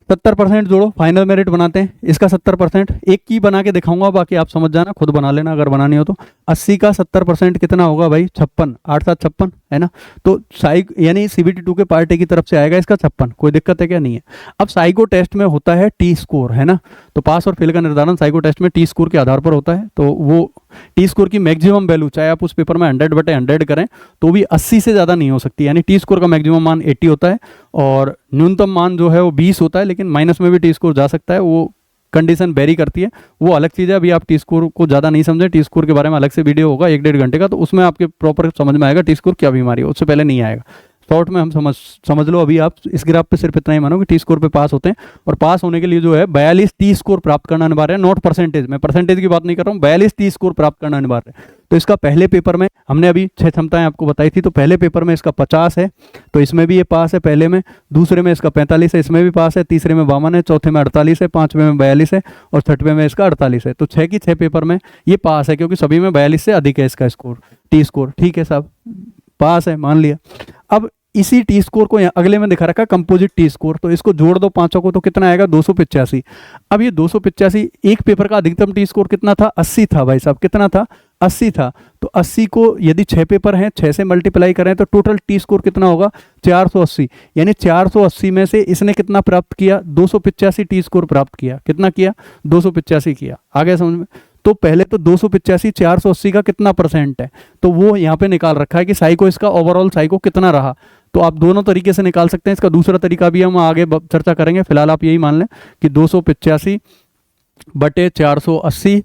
70% जोड़ो, फाइनल मेरिट बनाते हैं। इसका 70% एक की बना के दिखाऊंगा, बाकी आप समझ जाना, खुद बना लेना अगर बनानी हो तो। 80 का 70% कितना होगा भाई, 56, 8 7 56 है ना। तो साइक यानी CBT2 के पार्टी की तरफ से आएगा इसका 56। कोई दिक्कत है क्या? नहीं है। अब साइको टेस्ट में होता है टी स्कोर, है ना। तो पास और फेल का निर्धारण साइको टेस्ट में टी स्कोर के आधार पर होता है। तो वो टी स्कोर की मैक्सिमम वैल्यू, चाहे आप उस पेपर में 100/100 करें तो भी 80 से ज़्यादा नहीं हो सकती। यानी टी स्कोर का मैक्सिमम मान 80 होता है और न्यूनतम मान जो है वो 20 होता है, लेकिन माइनस में भी टी स्कोर जा सकता है, वो कंडीशन वेरी करती है, वो अलग चीज़ है। अभी आप टी स्कोर को ज़्यादा नहीं समझें, टी स्कोर के बारे में अलग से वीडियो होगा 1-1.5 घंटे का, तो उसमें आपके प्रॉपर समझ में आएगा टी स्कोर क्या बीमारी है, उससे पहले नहीं आएगा। शॉर्ट में हम समझ लो, अभी आप इस ग्राफ पे सिर्फ इतना ही मानो कि टी स्कोर पे पास होते हैं, और पास होने के लिए जो है 42 टी स्कोर प्राप्त करना अनिवार्य है, नॉट परसेंटेज। मैं परसेंटेज की बात नहीं कर रहा हूँ, 42 टी स्कोर प्राप्त करना अनिवार्य है। तो इसका पहले पेपर में हमने अभी 6 क्षमताएं आपको बताई थी, तो पहले पेपर में इसका 50 है, तो इसमें भी ये पास है पहले में। दूसरे में इसका 45 है, इसमें भी पास है। तीसरे में 52 है, चौथे में 48 है, 5वें में 42 है, और 6वें में इसका 48 है। तो 6 की 6 पेपर में ये पास है, क्योंकि सभी में 42 से अधिक है इसका स्कोर, टी स्कोर। ठीक है साहब, पास है, मान लिया। अब इसी टी स्कोर को यहाँ अगले में दिखा रखा है कंपोजिट टी स्कोर, तो इसको जोड़ दो पांचों को, तो कितना आएगा 285। अब ये 285, एक पेपर का अधिकतम टी स्कोर कितना था, 80 था भाई साहब। कितना था, 80 था। तो 80 को यदि 6 पेपर हैं, 6 से मल्टीप्लाई करें तो टोटल टी स्कोर कितना होगा, 480। यानी 480 में से इसने कितना प्राप्त किया, 285 टी स्कोर प्राप्त किया। कितना किया, 285 किया। आगे समझ में? तो पहले तो 285 480 का कितना परसेंट है, तो वो यहाँ पे निकाल रखा है कि साइको इसका ओवरऑल साइको कितना रहा। तो आप दोनों तरीके से निकाल सकते हैं, इसका दूसरा तरीका भी हम आगे चर्चा करेंगे। फिलहाल आप यही मान लें कि 285/480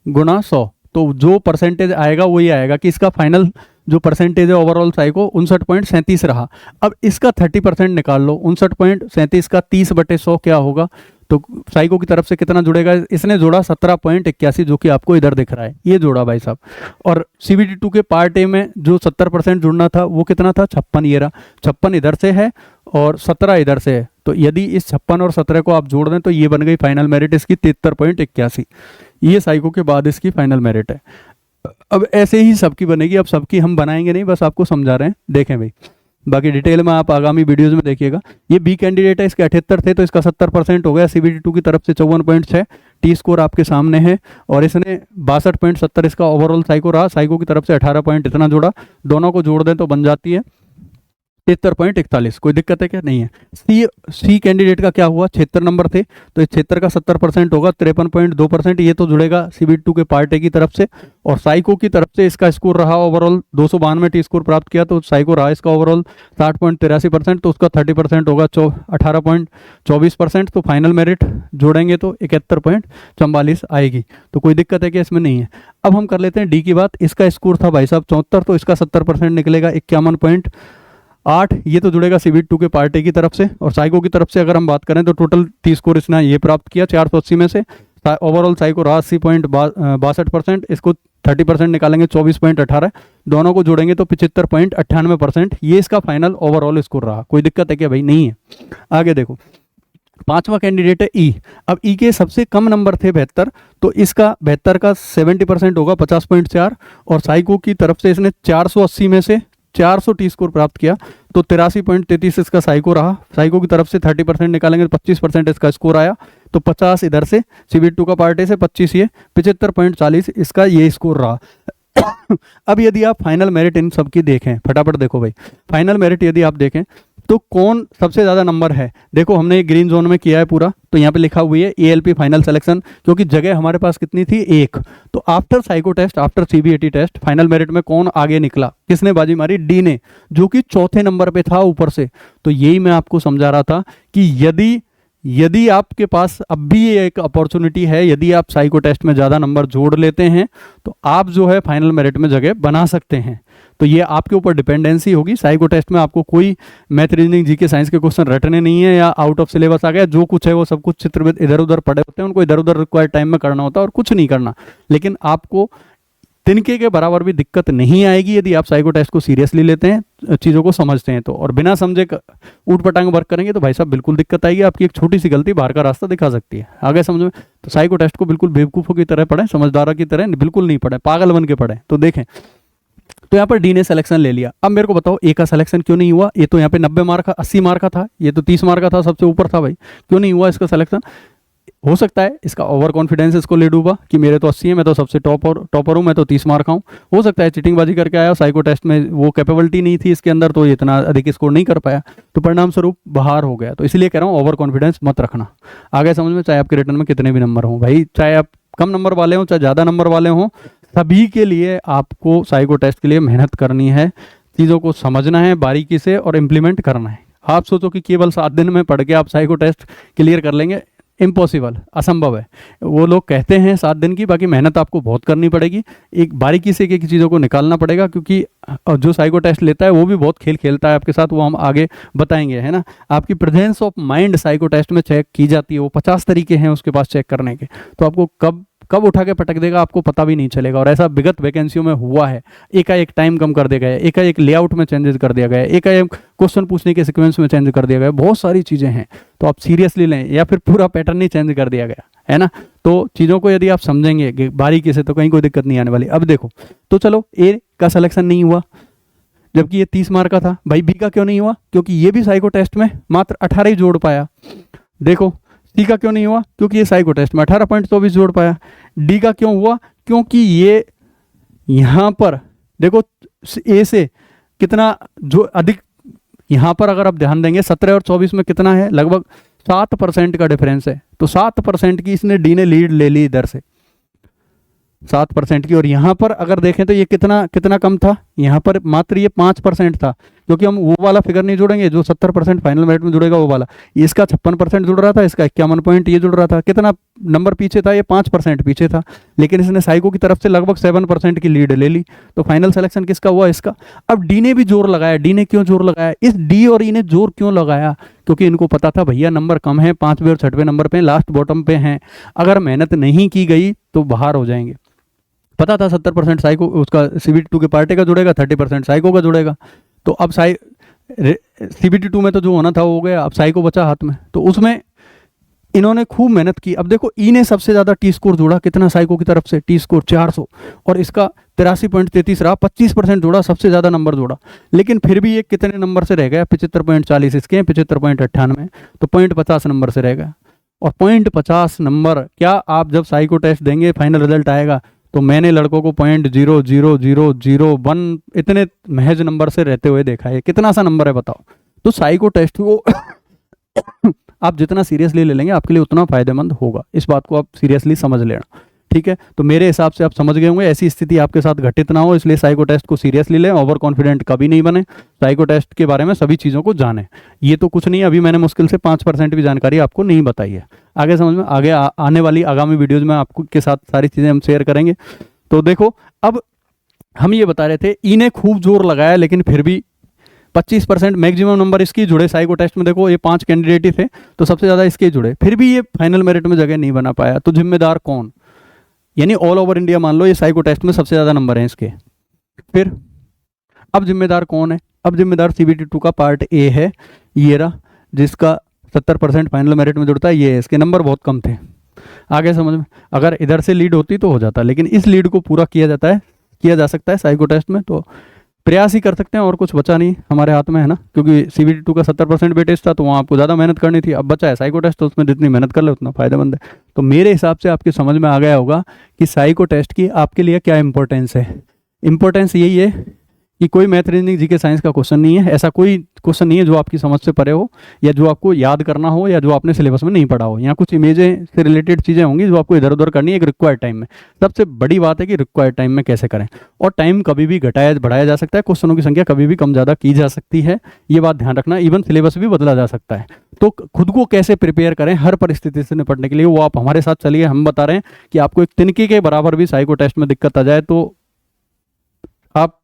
गुणा 100, तो जो परसेंटेज आएगा वही आएगा कि इसका फाइनल जो परसेंटेज है ओवरऑल साइको 59.37 रहा। अब इसका 30% निकाल लो, 59.37 का 30/100 क्या होगा, तो साइको की तरफ से कितना जुड़ेगा, इसने जोड़ा 17.81, जो कि आपको इधर दिख रहा है, ये जोड़ा भाई साहब। और CBT2 के पार्ट ए में जो 70% जुड़ना था वो कितना था, 56। ये रहा 56 इधर से है और 17 इधर से है। तो यदि इस 56 और 17 को आप जोड़ दें तो ये बन गई फाइनल मेरिट इसकी 73.81। ये साइको के बाद इसकी फाइनल मेरिट है। अब ऐसे ही सबकी बनेगी। अब सबकी हम बनाएंगे नहीं, बस आपको समझा रहे हैं, देखें भाई, बाकी डिटेल में आप आगामी वीडियोज में देखिएगा। ये बी कैंडिडेट है, इसके 78 थे, तो इसका 70% हो गया। CBT2 की तरफ से 54.6 टी स्कोर आपके सामने है, और इसने 62.70 इसका ओवरऑल साइको रहा। साइको की तरफ से 18 पॉइंट इतना जोड़ा, दोनों को जोड़ दें तो बन जाती है 73.41। कोई दिक्कत है क्या? नहीं है। सी कैंडिडेट का क्या हुआ, 76 नंबर थे, तो इस 76 का 70% होगा, 53.2%। ये तो जुड़ेगा CBT2 के पार्ट ए की तरफ से। और साइको की तरफ से इसका स्कोर रहा ओवरऑल 292 टी स्कोर प्राप्त किया, तो साइको रहा इसका ओवरऑल 60.83%, तो उसका 30% होगा 18.24%। तो फाइनल मेरिट जोड़ेंगे तो 71.44 आएगी। तो कोई दिक्कत है क्या? इसमें नहीं है। अब हम कर लेते हैं डी की बात। इसका स्कोर था भाई साहब 74, तो इसका 70% निकलेगा 51.8। ये तो जुड़ेगा CBT2 के पार्ट ए की तरफ से। और साइको की तरफ से अगर हम बात करें तो टोटल टी स्कोर इसने ये प्राप्त किया 480 में से। ओवरऑल साइको रहा 80.62%, इसको 30% निकालेंगे 24.18, दोनों को जोड़ेंगे तो 75.98%। ये इसका फाइनल ओवरऑल स्कोर रहा। कोई दिक्कत है क्या भाई? नहीं है। आगे देखो, 5वां कैंडिडेट है ई। अब ई के सबसे कम नंबर थे 72, तो इसका 72 का 70% होगा 50.4। और साइको की तरफ से इसने 480 में से 400 टी स्कोर प्राप्त किया, तो 83.33 इसका साइको रहा। साइको की तरफ से 30% निकालेंगे तो 25% इसका स्कोर आया, तो 50 इधर से CBT2 का पार्ट ए से 25, ये 75.40 इसका ये स्कोर रहा। अब यदि आप फाइनल मेरिट इन सब की देखें, फटाफट देखो भाई, फाइनल मेरिट यदि आप देखें तो कौन सबसे ज़्यादा नंबर है। देखो हमने ग्रीन जोन में किया है पूरा, तो यहाँ पे लिखा हुई है ALP फाइनल सिलेक्शन, क्योंकि जगह हमारे पास कितनी थी, 1। तो after psycho test, after CBAT test, final merit में कौन आगे निकला, किसने बाजी मारी, डी ने, जो कि चौथे नंबर पे था ऊपर से। तो यही मैं आपको समझा रहा था कि यदि यदि आपके पास अब भी ये एक अपॉर्चुनिटी है, यदि आप साइको टेस्ट में ज़्यादा नंबर जोड़ लेते हैं तो आप जो है फाइनल मेरिट में जगह बना सकते हैं। तो ये आपके ऊपर डिपेंडेंसी होगी। साइको टेस्ट में आपको कोई मैथ, रीजनिंग, जीके, साइंस के क्वेश्चन रटने नहीं है या आउट ऑफ सिलेबस आ गया, जो कुछ है वो सब कुछ चित्र इधर उधर पड़े होते हैं, उनको इधर उधर रिक्वायर्ड टाइम में करना होता है और कुछ नहीं करना। लेकिन आपको तिनके के बराबर भी दिक्कत नहीं आएगी यदि आप साइको टेस्ट को सीरियसली लेते हैं, चीज़ों को समझते हैं तो। और बिना समझे ऊट पटांग वर्क करेंगे तो भाई साहब बिल्कुल दिक्कत आएगी। आपकी एक छोटी सी गलती बाहर का रास्ता दिखा सकती है। आगे समझ में? तो साइको टेस्ट को बिल्कुल बेवकूफ़ों की तरह पढ़ें, समझदारों की तरह बिल्कुल नहीं पढ़ें, पागल बन के पढ़ें। तो देखें, तो यहाँ पर डी ने सिलेक्शन ले लिया। अब मेरे को बताओ ए का सिलेक्शन क्यों नहीं हुआ? ये तो यहाँ पे 90 मार्क का, 80 मार्क का था, ये तो 30 मार्क का था, सबसे ऊपर था भाई, क्यों नहीं हुआ इसका सिलेक्शन? हो सकता है इसका ओवर कॉन्फिडेंस इसको ले डूबा कि मेरे तो 80 है, मैं तो सबसे टॉपर हूँ, मैं तो 30 मार्क हूँ। हो सकता है चीटिंगबाजी करके आया, साइको टेस्ट में वो कैपेबिलिटी नहीं थी इसके अंदर, तो इतना अधिक स्कोर नहीं कर पाया, तो परिणाम स्वरूप बाहर हो गया। तो इसलिए कह रहा हूँ ओवर कॉन्फिडेंस मत रखना। आगे समझ में, चाहे आपके रिटर्न में कितने भी नंबर हों भाई, चाहे आप कम नंबर वाले हों चाहे ज़्यादा नंबर वाले हों, सभी के लिए आपको साइको टेस्ट के लिए मेहनत करनी है, चीज़ों को समझना है बारीकी से और इम्प्लीमेंट करना है। आप सोचो कि केवल 7 दिन में पढ़ के आप साइको टेस्ट क्लियर कर लेंगे, इम्पॉसिबल, असंभव है। वो लोग कहते हैं 7 दिन की, बाकी मेहनत आपको बहुत करनी पड़ेगी, एक बारीकी से एक चीज़ों को निकालना पड़ेगा, क्योंकि जो साइको टेस्ट लेता है वो भी बहुत खेल खेलता है आपके साथ, वो हम आगे बताएंगे, है ना। आपकी presence of mind psycho test में चेक की जाती है, वो 50 तरीके हैं उसके पास चेक करने के, तो आपको कब उठा के पटक देगा आपको पता भी नहीं चलेगा। और ऐसा विगत वैकेंसियों में हुआ है, एकाएक टाइम कम कर दिया गया है, एकाएक लेआउट में चेंजेस कर दिया गया है, एकाएक क्वेश्चन पूछने के सीक्वेंस में चेंज कर दिया गया है, बहुत सारी चीज़ें हैं। तो आप सीरियसली लें, या फिर पूरा पैटर्न ही चेंज कर दिया गया है ना। तो चीज़ों को यदि आप समझेंगे बारीकी से तो कहीं कोई दिक्कत नहीं आने वाली। अब देखो, तो चलो ए का सिलेक्शन नहीं हुआ जबकि ये 30 मार्क का था। भाई बी का क्यों नहीं हुआ? क्योंकि ये भी साइको टेस्ट में मात्र 18 ही जोड़ पाया। देखो सी का क्यों नहीं हुआ? क्योंकि ये साइको टेस्ट में 18.24 जोड़ पाया। डी का क्यों हुआ? क्योंकि ये यहाँ पर देखो ए से कितना जो अधिक, यहाँ पर अगर आप ध्यान देंगे 17 और 24 में कितना है, लगभग 7% का डिफरेंस है। तो 7% की इसने डी ने लीड ले ली इधर से, 7% की। और यहाँ पर अगर देखें तो ये कितना कम था, यहाँ पर मात्र ये 5% था, क्योंकि हम वो वाला फिगर नहीं जोड़ेंगे जो 70% फाइनल मेरिट में जुड़ेगा, वो वाला। इसका 56% जुड़ रहा था, इसका 51 पॉइंट ये जुड़ रहा था। कितना नंबर पीछे था? ये 5% पीछे था, लेकिन इसने साइको की तरफ से लगभग 7% की लीड ले ली। तो फाइनल सिलेक्शन किसका हुआ? इसका। अब डी ने भी जोर लगाया। डी ने क्यों जोर लगाया? इस डी और ई ने जोर क्यों लगाया? क्योंकि इनको पता था भैया नंबर कम है, 5वें और 6वें नंबर पे, लास्ट बॉटम पे हैं, अगर मेहनत नहीं की गई तो बाहर हो जाएंगे। पता था 70% साइको उसका CBT2 के पार्टी का जुड़ेगा, 30% साइको का जुड़ेगा। तो अब CBT2 में तो जो होना था वो हो गया, अब साइको बचा हाथ में, तो उसमें इन्होंने खूब मेहनत की। अब देखो ई ने सबसे ज़्यादा टी स्कोर जोड़ा, कितना साइको की तरफ से? टी स्कोर 400, और इसका 83.33 रहा, 25% जोड़ा, सबसे ज़्यादा नंबर जोड़ा। लेकिन फिर भी ये कितने नंबर से रह गया? 75.40 इसके, 75.98, तो 0.50 नंबर से रह गया। और 0.50 नंबर, क्या आप जब साइको टेस्ट देंगे फाइनल रिजल्ट आएगा तो मैंने लड़कों को 0.00001 इतने महज नंबर से रहते हुए देखा है। कितना सा नंबर है बताओ। तो साइको टेस्ट को आप जितना सीरियसली ले लेंगे आपके लिए उतना फायदेमंद होगा, इस बात को आप सीरियसली समझ लेना, ठीक है। तो मेरे हिसाब से आप समझ गए होंगे, ऐसी स्थिति आपके साथ घटित ना हो, इसलिए साइको टेस्ट को सीरियसली लें, ओवर कॉन्फिडेंट कभी नहीं बने, साइको टेस्ट के बारे में सभी चीज़ों को जानें। ये तो कुछ नहीं, अभी मैंने मुश्किल से 5% भी जानकारी आपको नहीं बताई है। आगे समझ में, आगे आने वाली आगामी वीडियोज़ में आपको के साथ सारी चीज़ें हम शेयर करेंगे। तो देखो, अब हम ये बता रहे थे ई ने खूब जोर लगाया, लेकिन फिर भी 25% मैक्सिमम नंबर इसके जुड़े साइको टेस्ट में। देखो ये 5 कैंडिडेट ही थे, तो सबसे ज़्यादा इसके जुड़े, फिर भी ये फाइनल मेरिट में जगह नहीं बना पाया। तो जिम्मेदार कौन? यानी ऑल ओवर इंडिया मान लो ये साइको टेस्ट में सबसे ज़्यादा नंबर हैं इसके। फिर अब जिम्मेदार कौन है? अब जिम्मेदार CBT2 का पार्ट ए है, ये रहा, जिसका 70% फाइनल मेरिट में जुड़ता है, ये है। इसके नंबर बहुत कम थे। आगे समझ में, अगर इधर से लीड होती तो हो जाता, लेकिन इस लीड को पूरा किया जा सकता है साइको टेस्ट में, तो प्रयास ही कर सकते हैं, और कुछ बचा नहीं हमारे हाथ में, है ना। क्योंकि CBT2 का 70% वेटेज था, तो वहाँ आपको ज़्यादा मेहनत करनी थी। अब बचा है साइको टेस्ट, तो उसमें जितनी मेहनत कर ले उतना फायदेमंद है। तो मेरे हिसाब से आपकी समझ में आ गया होगा कि साइको टेस्ट की आपके लिए क्या इंपॉर्टेंस है। इंपॉर्टेंस यही है कि कोई मैथ रीजनिंग जीके साइंस का क्वेश्चन नहीं है, ऐसा कोई क्वेश्चन नहीं है जो आपकी समझ से परे हो या जो आपको याद करना हो या जो आपने सिलेबस में नहीं पढ़ा हो। यहाँ कुछ इमेजें से रिलेटेड चीज़ें होंगी जो आपको इधर उधर करनी है एक रिक्वायर्ड टाइम में। सबसे बड़ी बात है कि रिक्वायर्ड टाइम में कैसे करें, और टाइम कभी भी घटाया बढ़ाया जा सकता है, क्वेश्चनों की संख्या कभी भी कम ज़्यादा की जा सकती है, ये बात ध्यान रखना। इवन सिलेबस भी बदला जा सकता है। तो खुद को कैसे प्रिपेयर करें हर परिस्थिति से निपटने के लिए, वो आप हमारे साथ चलिए। हम बता रहे हैं कि आपको एक तिनके के बराबर भी साइको टेस्ट में दिक्कत आ जाए तो आप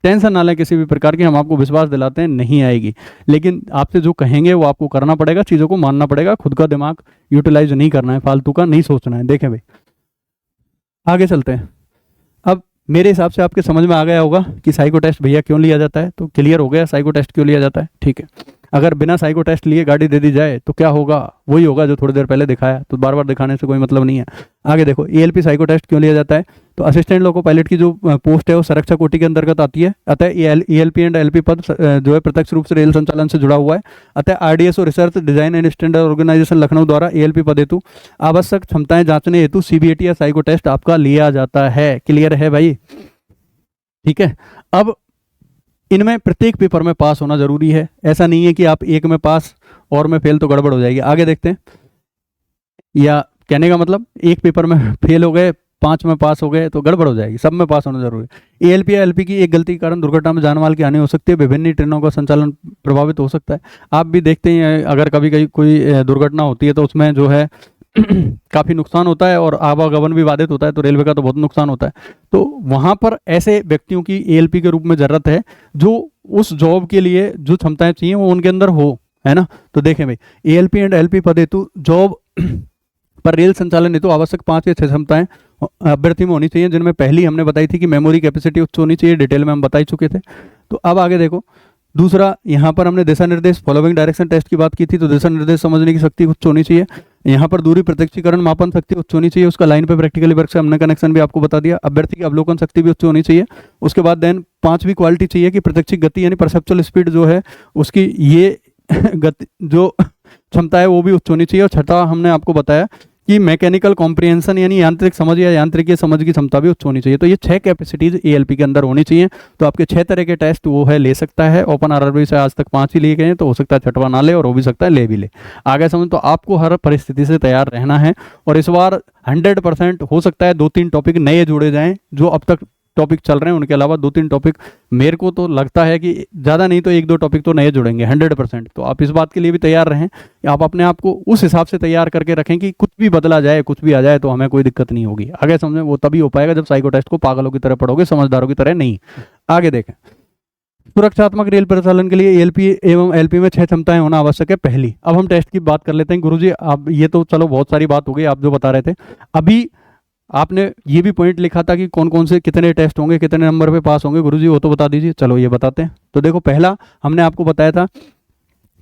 टेंशन ना लें किसी भी प्रकार की, हम आपको विश्वास दिलाते हैं नहीं आएगी। लेकिन आपसे जो कहेंगे वो आपको करना पड़ेगा, चीज़ों को मानना पड़ेगा, खुद का दिमाग यूटिलाइज नहीं करना है, फालतू का नहीं सोचना है। देखें भाई, आगे चलते हैं। अब मेरे हिसाब से आपके समझ में आ गया होगा कि साइको टेस्ट भैया क्यों लिया जाता है, तो क्लियर हो गया साइको टेस्ट क्यों लिया जाता है। ठीक है, अगर बिना साइको टेस्ट लिए गाड़ी दे दी जाए तो क्या होगा, वही होगा जो थोड़ी देर पहले दिखाया, तो बार बार दिखाने से कोई मतलब नहीं है। आगे देखो, एएलपी साइको टेस्ट क्यों लिया जाता है, तो असिस्टेंट लोको पायलट की जो पोस्ट है वो संरक्षक कोटि के अंतर्गत आती है, अतः एएलपी एंड एलपी पद जो है प्रत्यक्ष रूप से रेल संचालन से जुड़ा हुआ है। अतः आरडीएस और research design and standard organisation Lucknow द्वारा एएलपी पद हेतु आवश्यक क्षमताएं जांचने हेतु सीबीएटी या साइको टेस्ट आपका लिया जाता है। क्लियर है भाई, ठीक है। अब इनमें प्रत्येक पेपर में पास होना जरूरी है, ऐसा नहीं है कि आप एक में पास और में फेल तो गड़बड़ हो जाएगी। आगे देखते हैं, या कहने का मतलब एक पेपर में फेल हो गए, 5 में पास हो गए तो गड़बड़ हो जाएगी, सब में पास होना जरूरी है। एएलपी या एलपी की एक गलती के कारण दुर्घटना में जान माल की हानि हो सकती है, विभिन्न ट्रेनों का संचालन प्रभावित हो सकता है। आप भी देखते हैं अगर कभी कहीं कोई दुर्घटना होती है तो उसमें जो है काफ़ी नुकसान होता है और आवागमन भी बाधित होता है, तो रेलवे का तो बहुत नुकसान होता है। तो वहाँ पर ऐसे व्यक्तियों की एएलपी के रूप में ज़रूरत है जो उस जॉब के लिए जो क्षमताएं चाहिए वो उनके अंदर हो, है ना। तो देखें भाई, एएलपी एंड एलपी पद हेतु जॉब पर रेल संचालन हेतु आवश्यक 5 या 6 क्षमताएं अभ्यर्थी में होनी चाहिए, जिनमें पहली हमने बताई थी कि मेमोरी कैपेसिटी उच्च होनी चाहिए, डिटेल में हम बता ही चुके थे। तो अब आगे देखो, दूसरा यहाँ पर हमने दिशा निर्देश फॉलोइंग डायरेक्शन टेस्ट की बात की थी, तो दिशा निर्देश समझने की शक्ति उच्च होनी चाहिए। यहाँ पर दूरी प्रत्यक्षीकरण मापन शक्ति उच्च होनी चाहिए, उसका लाइन पे प्रैक्टिकली वर्क से हमने कनेक्शन भी आपको बता दिया। अभ्यर्थी की अवलोकन शक्ति भी उच्च होनी चाहिए। उसके बाद देन 5वीं क्वालिटी चाहिए कि प्रत्यक्षिक गति यानी परसेप्चुअल स्पीड जो है उसकी ये गति जो क्षमता है वो भी उच्च होनी चाहिए। और छठा हमने आपको बताया कि मैकेनिकल कॉम्प्रिहेंशन यानी यांत्रिक समझ या यांत्रिकीय समझ की क्षमता भी उच्च होनी चाहिए। तो ये 6 कैपेसिटीज एएलपी के अंदर होनी चाहिए। तो आपके 6 तरह के टेस्ट वो है ले सकता है। ओपन आरआरबी से आज तक 5 ही लिए गए हैं, तो हो सकता है छठवां ना ले और हो भी सकता है ले भी ले। आगे समझ, तो आपको हर परिस्थिति से तैयार रहना है। और इस बार 100% हो सकता है 2-3 टॉपिक नए जोड़े जाएं, जो अब तक टॉपिक चल रहे हैं उनके अलावा 2-3 टॉपिक मेरे को तो लगता है कि ज़्यादा नहीं तो 1-2 टॉपिक तो नए जुड़ेंगे 100%। तो आप इस बात के लिए भी तैयार रहें, आप अपने आप को उस हिसाब से तैयार करके रखें कि कुछ भी बदला जाए, कुछ भी आ जाए तो हमें कोई दिक्कत नहीं होगी। आगे समझें, वो तभी हो पाएगा जब साइको टेस्ट को पागलों की तरह पढ़ोगे, समझदारों की तरह नहीं। आगे देखें, सुरक्षात्मक रेल परिचालन के लिए एएलपी एवं एलपी में 6 क्षमताएं होना आवश्यक है पहली। अब हम टेस्ट की बात कर लेते हैं। गुरुजी आप ये तो चलो बहुत सारी बात हो गई, आप जो बता रहे थे। अभी आपने ये भी पॉइंट लिखा था कि कौन कौन से कितने टेस्ट होंगे, कितने नंबर पे पास होंगे, गुरुजी वो तो बता दीजिए। चलो ये बताते हैं। तो देखो, पहला हमने आपको बताया था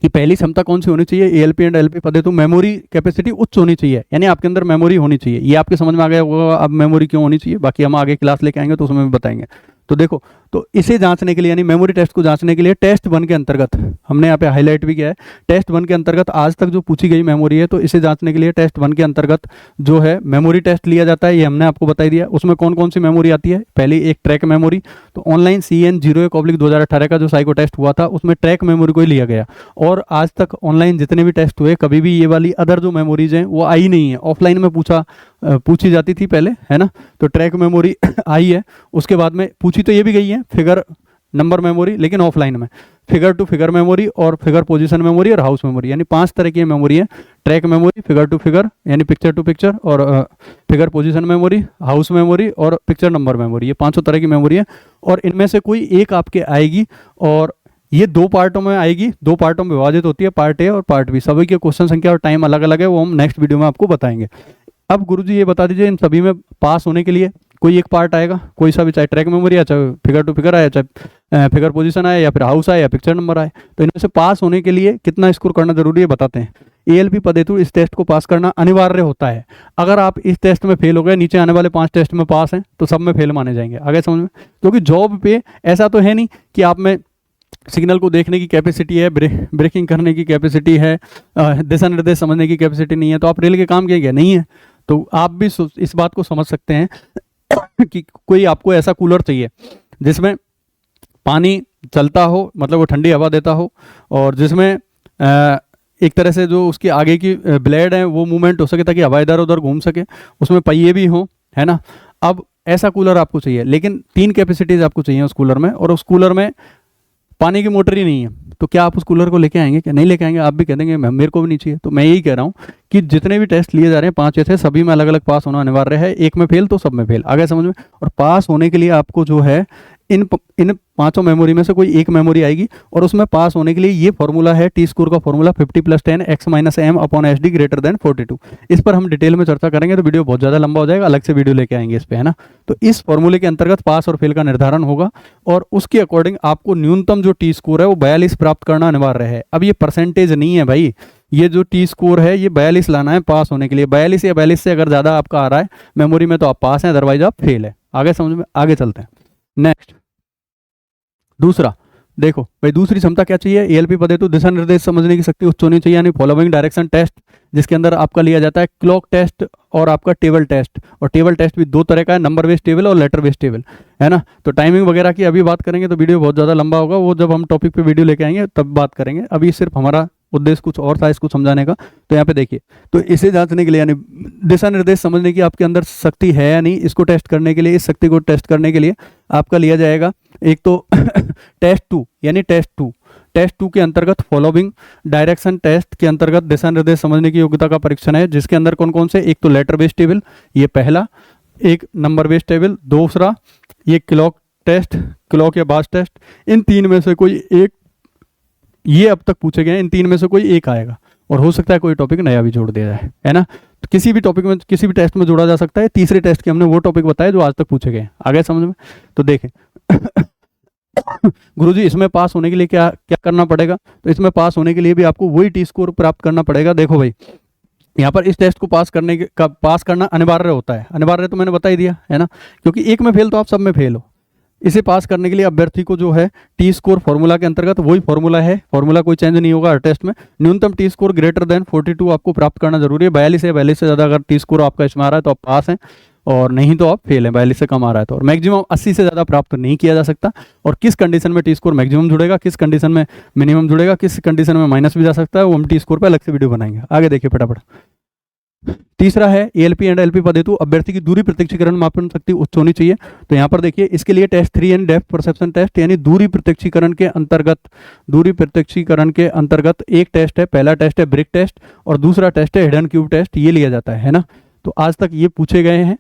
कि पहली क्षमता कौन सी होनी चाहिए, एएलपी एंड एलपी पद हेतु मेमोरी कैपेसिटी उच्च होनी चाहिए, यानी आपके अंदर मेमोरी होनी चाहिए। ये आपके समझ में आ गया होगा अब मेमोरी क्यों होनी चाहिए, बाकी हम आगे क्लास लेके आएंगे तो उसमें भी बताएंगे। तो देखो, तो इसे जांचने के लिए यानी मेमोरी टेस्ट को जांचने के लिए टेस्ट 1 के अंतर्गत हमने यहाँ पे हाईलाइट भी किया है। टेस्ट 1 के अंतर्गत आज तक जो पूछी गई मेमोरी है, तो इसे जांचने के लिए टेस्ट 1 के अंतर्गत जो है मेमोरी टेस्ट लिया जाता है। ये हमने आपको बता दिया। उसमें कौन कौन सी मेमोरी आती है। पहली एक ट्रैक मेमोरी, तो ऑनलाइन CN01/2018 का जो साइको टेस्ट हुआ था उसमें ट्रैक मेमोरी को ही लिया गया। और आज तक ऑनलाइन जितने भी टेस्ट हुए, कभी भी ये वाली अदर जो मेमोरीज हैं वो आई नहीं है। ऑफलाइन में पूछी जाती थी पहले, है ना। तो ट्रैक मेमोरी आई है। उसके बाद में पूछी तो ये भी गई है फिगर नंबर मेमोरी, लेकिन ऑफलाइन में फिगर टू फिगर मेमोरी और फिगर पोजीशन मेमोरी और हाउस मेमोरी, यानी 5 तरह की मेमोरी है। Track memory, figure to figure यानी पिक्चर टू पिक्चर, और figure position memory, house memory और पिक्चर नंबर मेमोरी। ये 500 तरह की मेमोरी है। और इनमें से कोई एक आपके आएगी और ये 2 पार्टों में आएगी, 2 पार्टों में विभाजित होती है, पार्ट ए और पार्ट बी। सभी के क्वेश्चन संख्या और टाइम अलग अलग है, वो हम नेक्स्ट वीडियो में आपको बताएंगे। अब गुरुजी ये बता दीजिए, इन सभी में पास होने के लिए कोई एक पार्ट आएगा, कोई सा भी, चाहे ट्रैक मेमोरी आए, चाहे फिगर टू फिगर आए, चाहे फिगर पोजीशन आए, या फिर हाउस आए, या पिक्चर नंबर आए। तो इनमें से पास होने के लिए कितना स्कोर करना जरूरी है बताते हैं। एएलपी पद हेतु इस टेस्ट को पास करना अनिवार्य होता है। अगर आप इस टेस्ट में फेल हो गए, नीचे आने वाले 5 टेस्ट में पास हैं, तो सब में फेल माने जाएंगे। आगे समझ में, क्योंकि जॉब पे ऐसा तो है नहीं कि आप में सिग्नल को देखने की कैपेसिटी है, ब्रेकिंग करने की कैपेसिटी है, दिशा निर्देश समझने की कैपेसिटी नहीं है, तो आप रेल के काम क्या नहीं है। तो आप भी इस बात को समझ सकते हैं कि कोई आपको ऐसा कूलर चाहिए जिसमें पानी चलता हो, मतलब वो ठंडी हवा देता हो, और जिसमें एक तरह से जो उसकी आगे की ब्लेड है वो मूवमेंट हो सके ताकि हवा इधर उधर घूम सके, उसमें पहिए भी हों, है ना। अब ऐसा कूलर आपको चाहिए, लेकिन 3 कैपेसिटीज आपको चाहिए उस कूलर में, और उस कूलर में पानी की मोटर ही नहीं है, तो क्या आप उस कूलर को लेके आएंगे? क्या नहीं लेके आएंगे? आप भी कह देंगे मेरे को भी नहीं चाहिए। तो मैं यही कह रहा हूँ कि जितने भी टेस्ट लिए जा रहे हैं 5 थे, सभी में अलग अलग पास होना अनिवार्य है। एक में फेल तो सब में फेल, आगे समझ में। और पास होने के लिए आपको जो है इन 5 मेमोरी में से कोई एक मेमोरी आएगी, और उसमें पास होने के लिए ये फॉर्मूला है, टी स्कोर का formula 50 + 10 x - m upon H D greater than 42। इस पर हम डिटेल में चर्चा करेंगे तो वीडियो बहुत ज़्यादा लंबा हो जाएगा, अलग से वीडियो लेके आएंगे इस पे, है ना। तो इस फॉर्मूले के अंतर्गत पास और फेल का निर्धारण होगा, और उसके अकॉर्डिंग आपको न्यूनतम जो टी स्कोर है वो 42 प्राप्त करना अनिवार्य है। अब ये परसेंटेज नहीं है भाई, ये जो टी स्कोर है ये 42 लाना है पास होने के लिए। 42 या 42 से अगर ज़्यादा आपका आ रहा है मेमोरी में तो आप पास हैं, अदरवाइज आप फेल है। आगे समझ में, आगे चलते हैं। नेक्स्ट, दूसरा देखो भाई, दूसरी क्षमता क्या चाहिए? एएलपी पद हेतु दिशा निर्देश समझने की शक्ति उच्च होनी चाहिए, यानी फॉलोइंग डायरेक्शन टेस्ट, जिसके अंदर आपका लिया जाता है क्लॉक टेस्ट और आपका टेबल टेस्ट। और टेबल टेस्ट भी 2 तरह का है, नंबर बेस्ड टेबल और लेटर बेस्ड टेबल, है ना। तो टाइमिंग वगैरह की अभी बात करेंगे तो वीडियो बहुत ज़्यादा लंबा होगा, वो जब हम टॉपिक पे वीडियो लेके आएंगे तब बात करेंगे। अभी सिर्फ हमारा उद्देश्य कुछ और था इसको समझाने का। तो यहाँ पे देखिए, तो इसे जांचने के लिए, यानी दिशा निर्देश समझने की आपके अंदर शक्ति है या नहीं, इसको टेस्ट करने के लिए, इस शक्ति को टेस्ट करने के लिए आपका लिया जाएगा एक तो टेस्ट 2, यानी टेस्ट 2 के अंतर्गत फॉलोइंग डायरेक्शन टेस्ट के अंतर्गत दिशा निर्देश समझने की योग्यता का परीक्षण है, जिसके अंदर कौन कौन से? एक तो लेटर बेस्ड टेबल, ये पहला, एक नंबर बेस्ड टेबल, दूसरा ये क्लॉक टेस्ट, क्लॉक या बास टेस्ट। इन 3 में से कोई एक, ये अब तक पूछे गए, इन 3 में से कोई एक आएगा, और हो सकता है कोई टॉपिक नया भी जोड़ दिया जाए, है ना। तो किसी भी टॉपिक में, किसी भी टेस्ट में जोड़ा जा सकता है। तीसरे टेस्ट के हमने वो टॉपिक बताए जो आज तक पूछे गए। आगे समझ में, तो देखें गुरुजी इसमें पास होने के लिए क्या क्या करना पड़ेगा? तो इसमें पास होने के लिए भी आपको वही टी स्कोर प्राप्त करना पड़ेगा। देखो भाई, यहाँ पर इस टेस्ट को पास करना अनिवार्य होता है। अनिवार्य तो मैंने बता ही दिया, है ना, क्योंकि एक में फेल तो आप सब में फेल हो। इसे पास करने के लिए अभ्यर्थी को जो है टी स्कोर फॉर्मूला के अंतर्गत, वही फॉर्मूला है, फॉर्मूला कोई चेंज नहीं होगा हर टेस्ट में, न्यूनतम टी स्कोर ग्रेटर देन 42 आपको प्राप्त करना जरूरी है। 42 या 42 से ज़्यादा अगर टी स्कोर आपका इसमें आ रहा है तो आप पास हैं, और नहीं तो आप फेल हैं। 42 से कम आ रहा है तो। और मैक्सिमम 80 से ज़्यादा प्राप्त नहीं किया जा सकता। और किस कंडीशन में टी स्कोर मैक्सिमम जुड़ेगा, किस कंडीशन में मिनिमम जुड़ेगा, किस कंडीशन में माइनस भी जा सकता है, वो हम टी स्कोर पर अलग से वीडियो बनाएंगे। आगे देखिए फटाफट। तीसरा है एएलपी एंड एलपी पद हेतु अभ्यर्थी की दूरी प्रत्यक्षीकरण मापन शक्ति उच्च होनी चाहिए। तो यहाँ पर देखिए, इसके लिए टेस्ट 3 यानी डेप्थ परसेप्शन टेस्ट, यानी दूरी प्रत्यक्षीकरण के अंतर्गत एक टेस्ट है, पहला टेस्ट है ब्रिक टेस्ट, और दूसरा टेस्ट है हिडन क्यूब टेस्ट, ये लिया जाता है ना। तो आज तक ये पूछे गए हैं।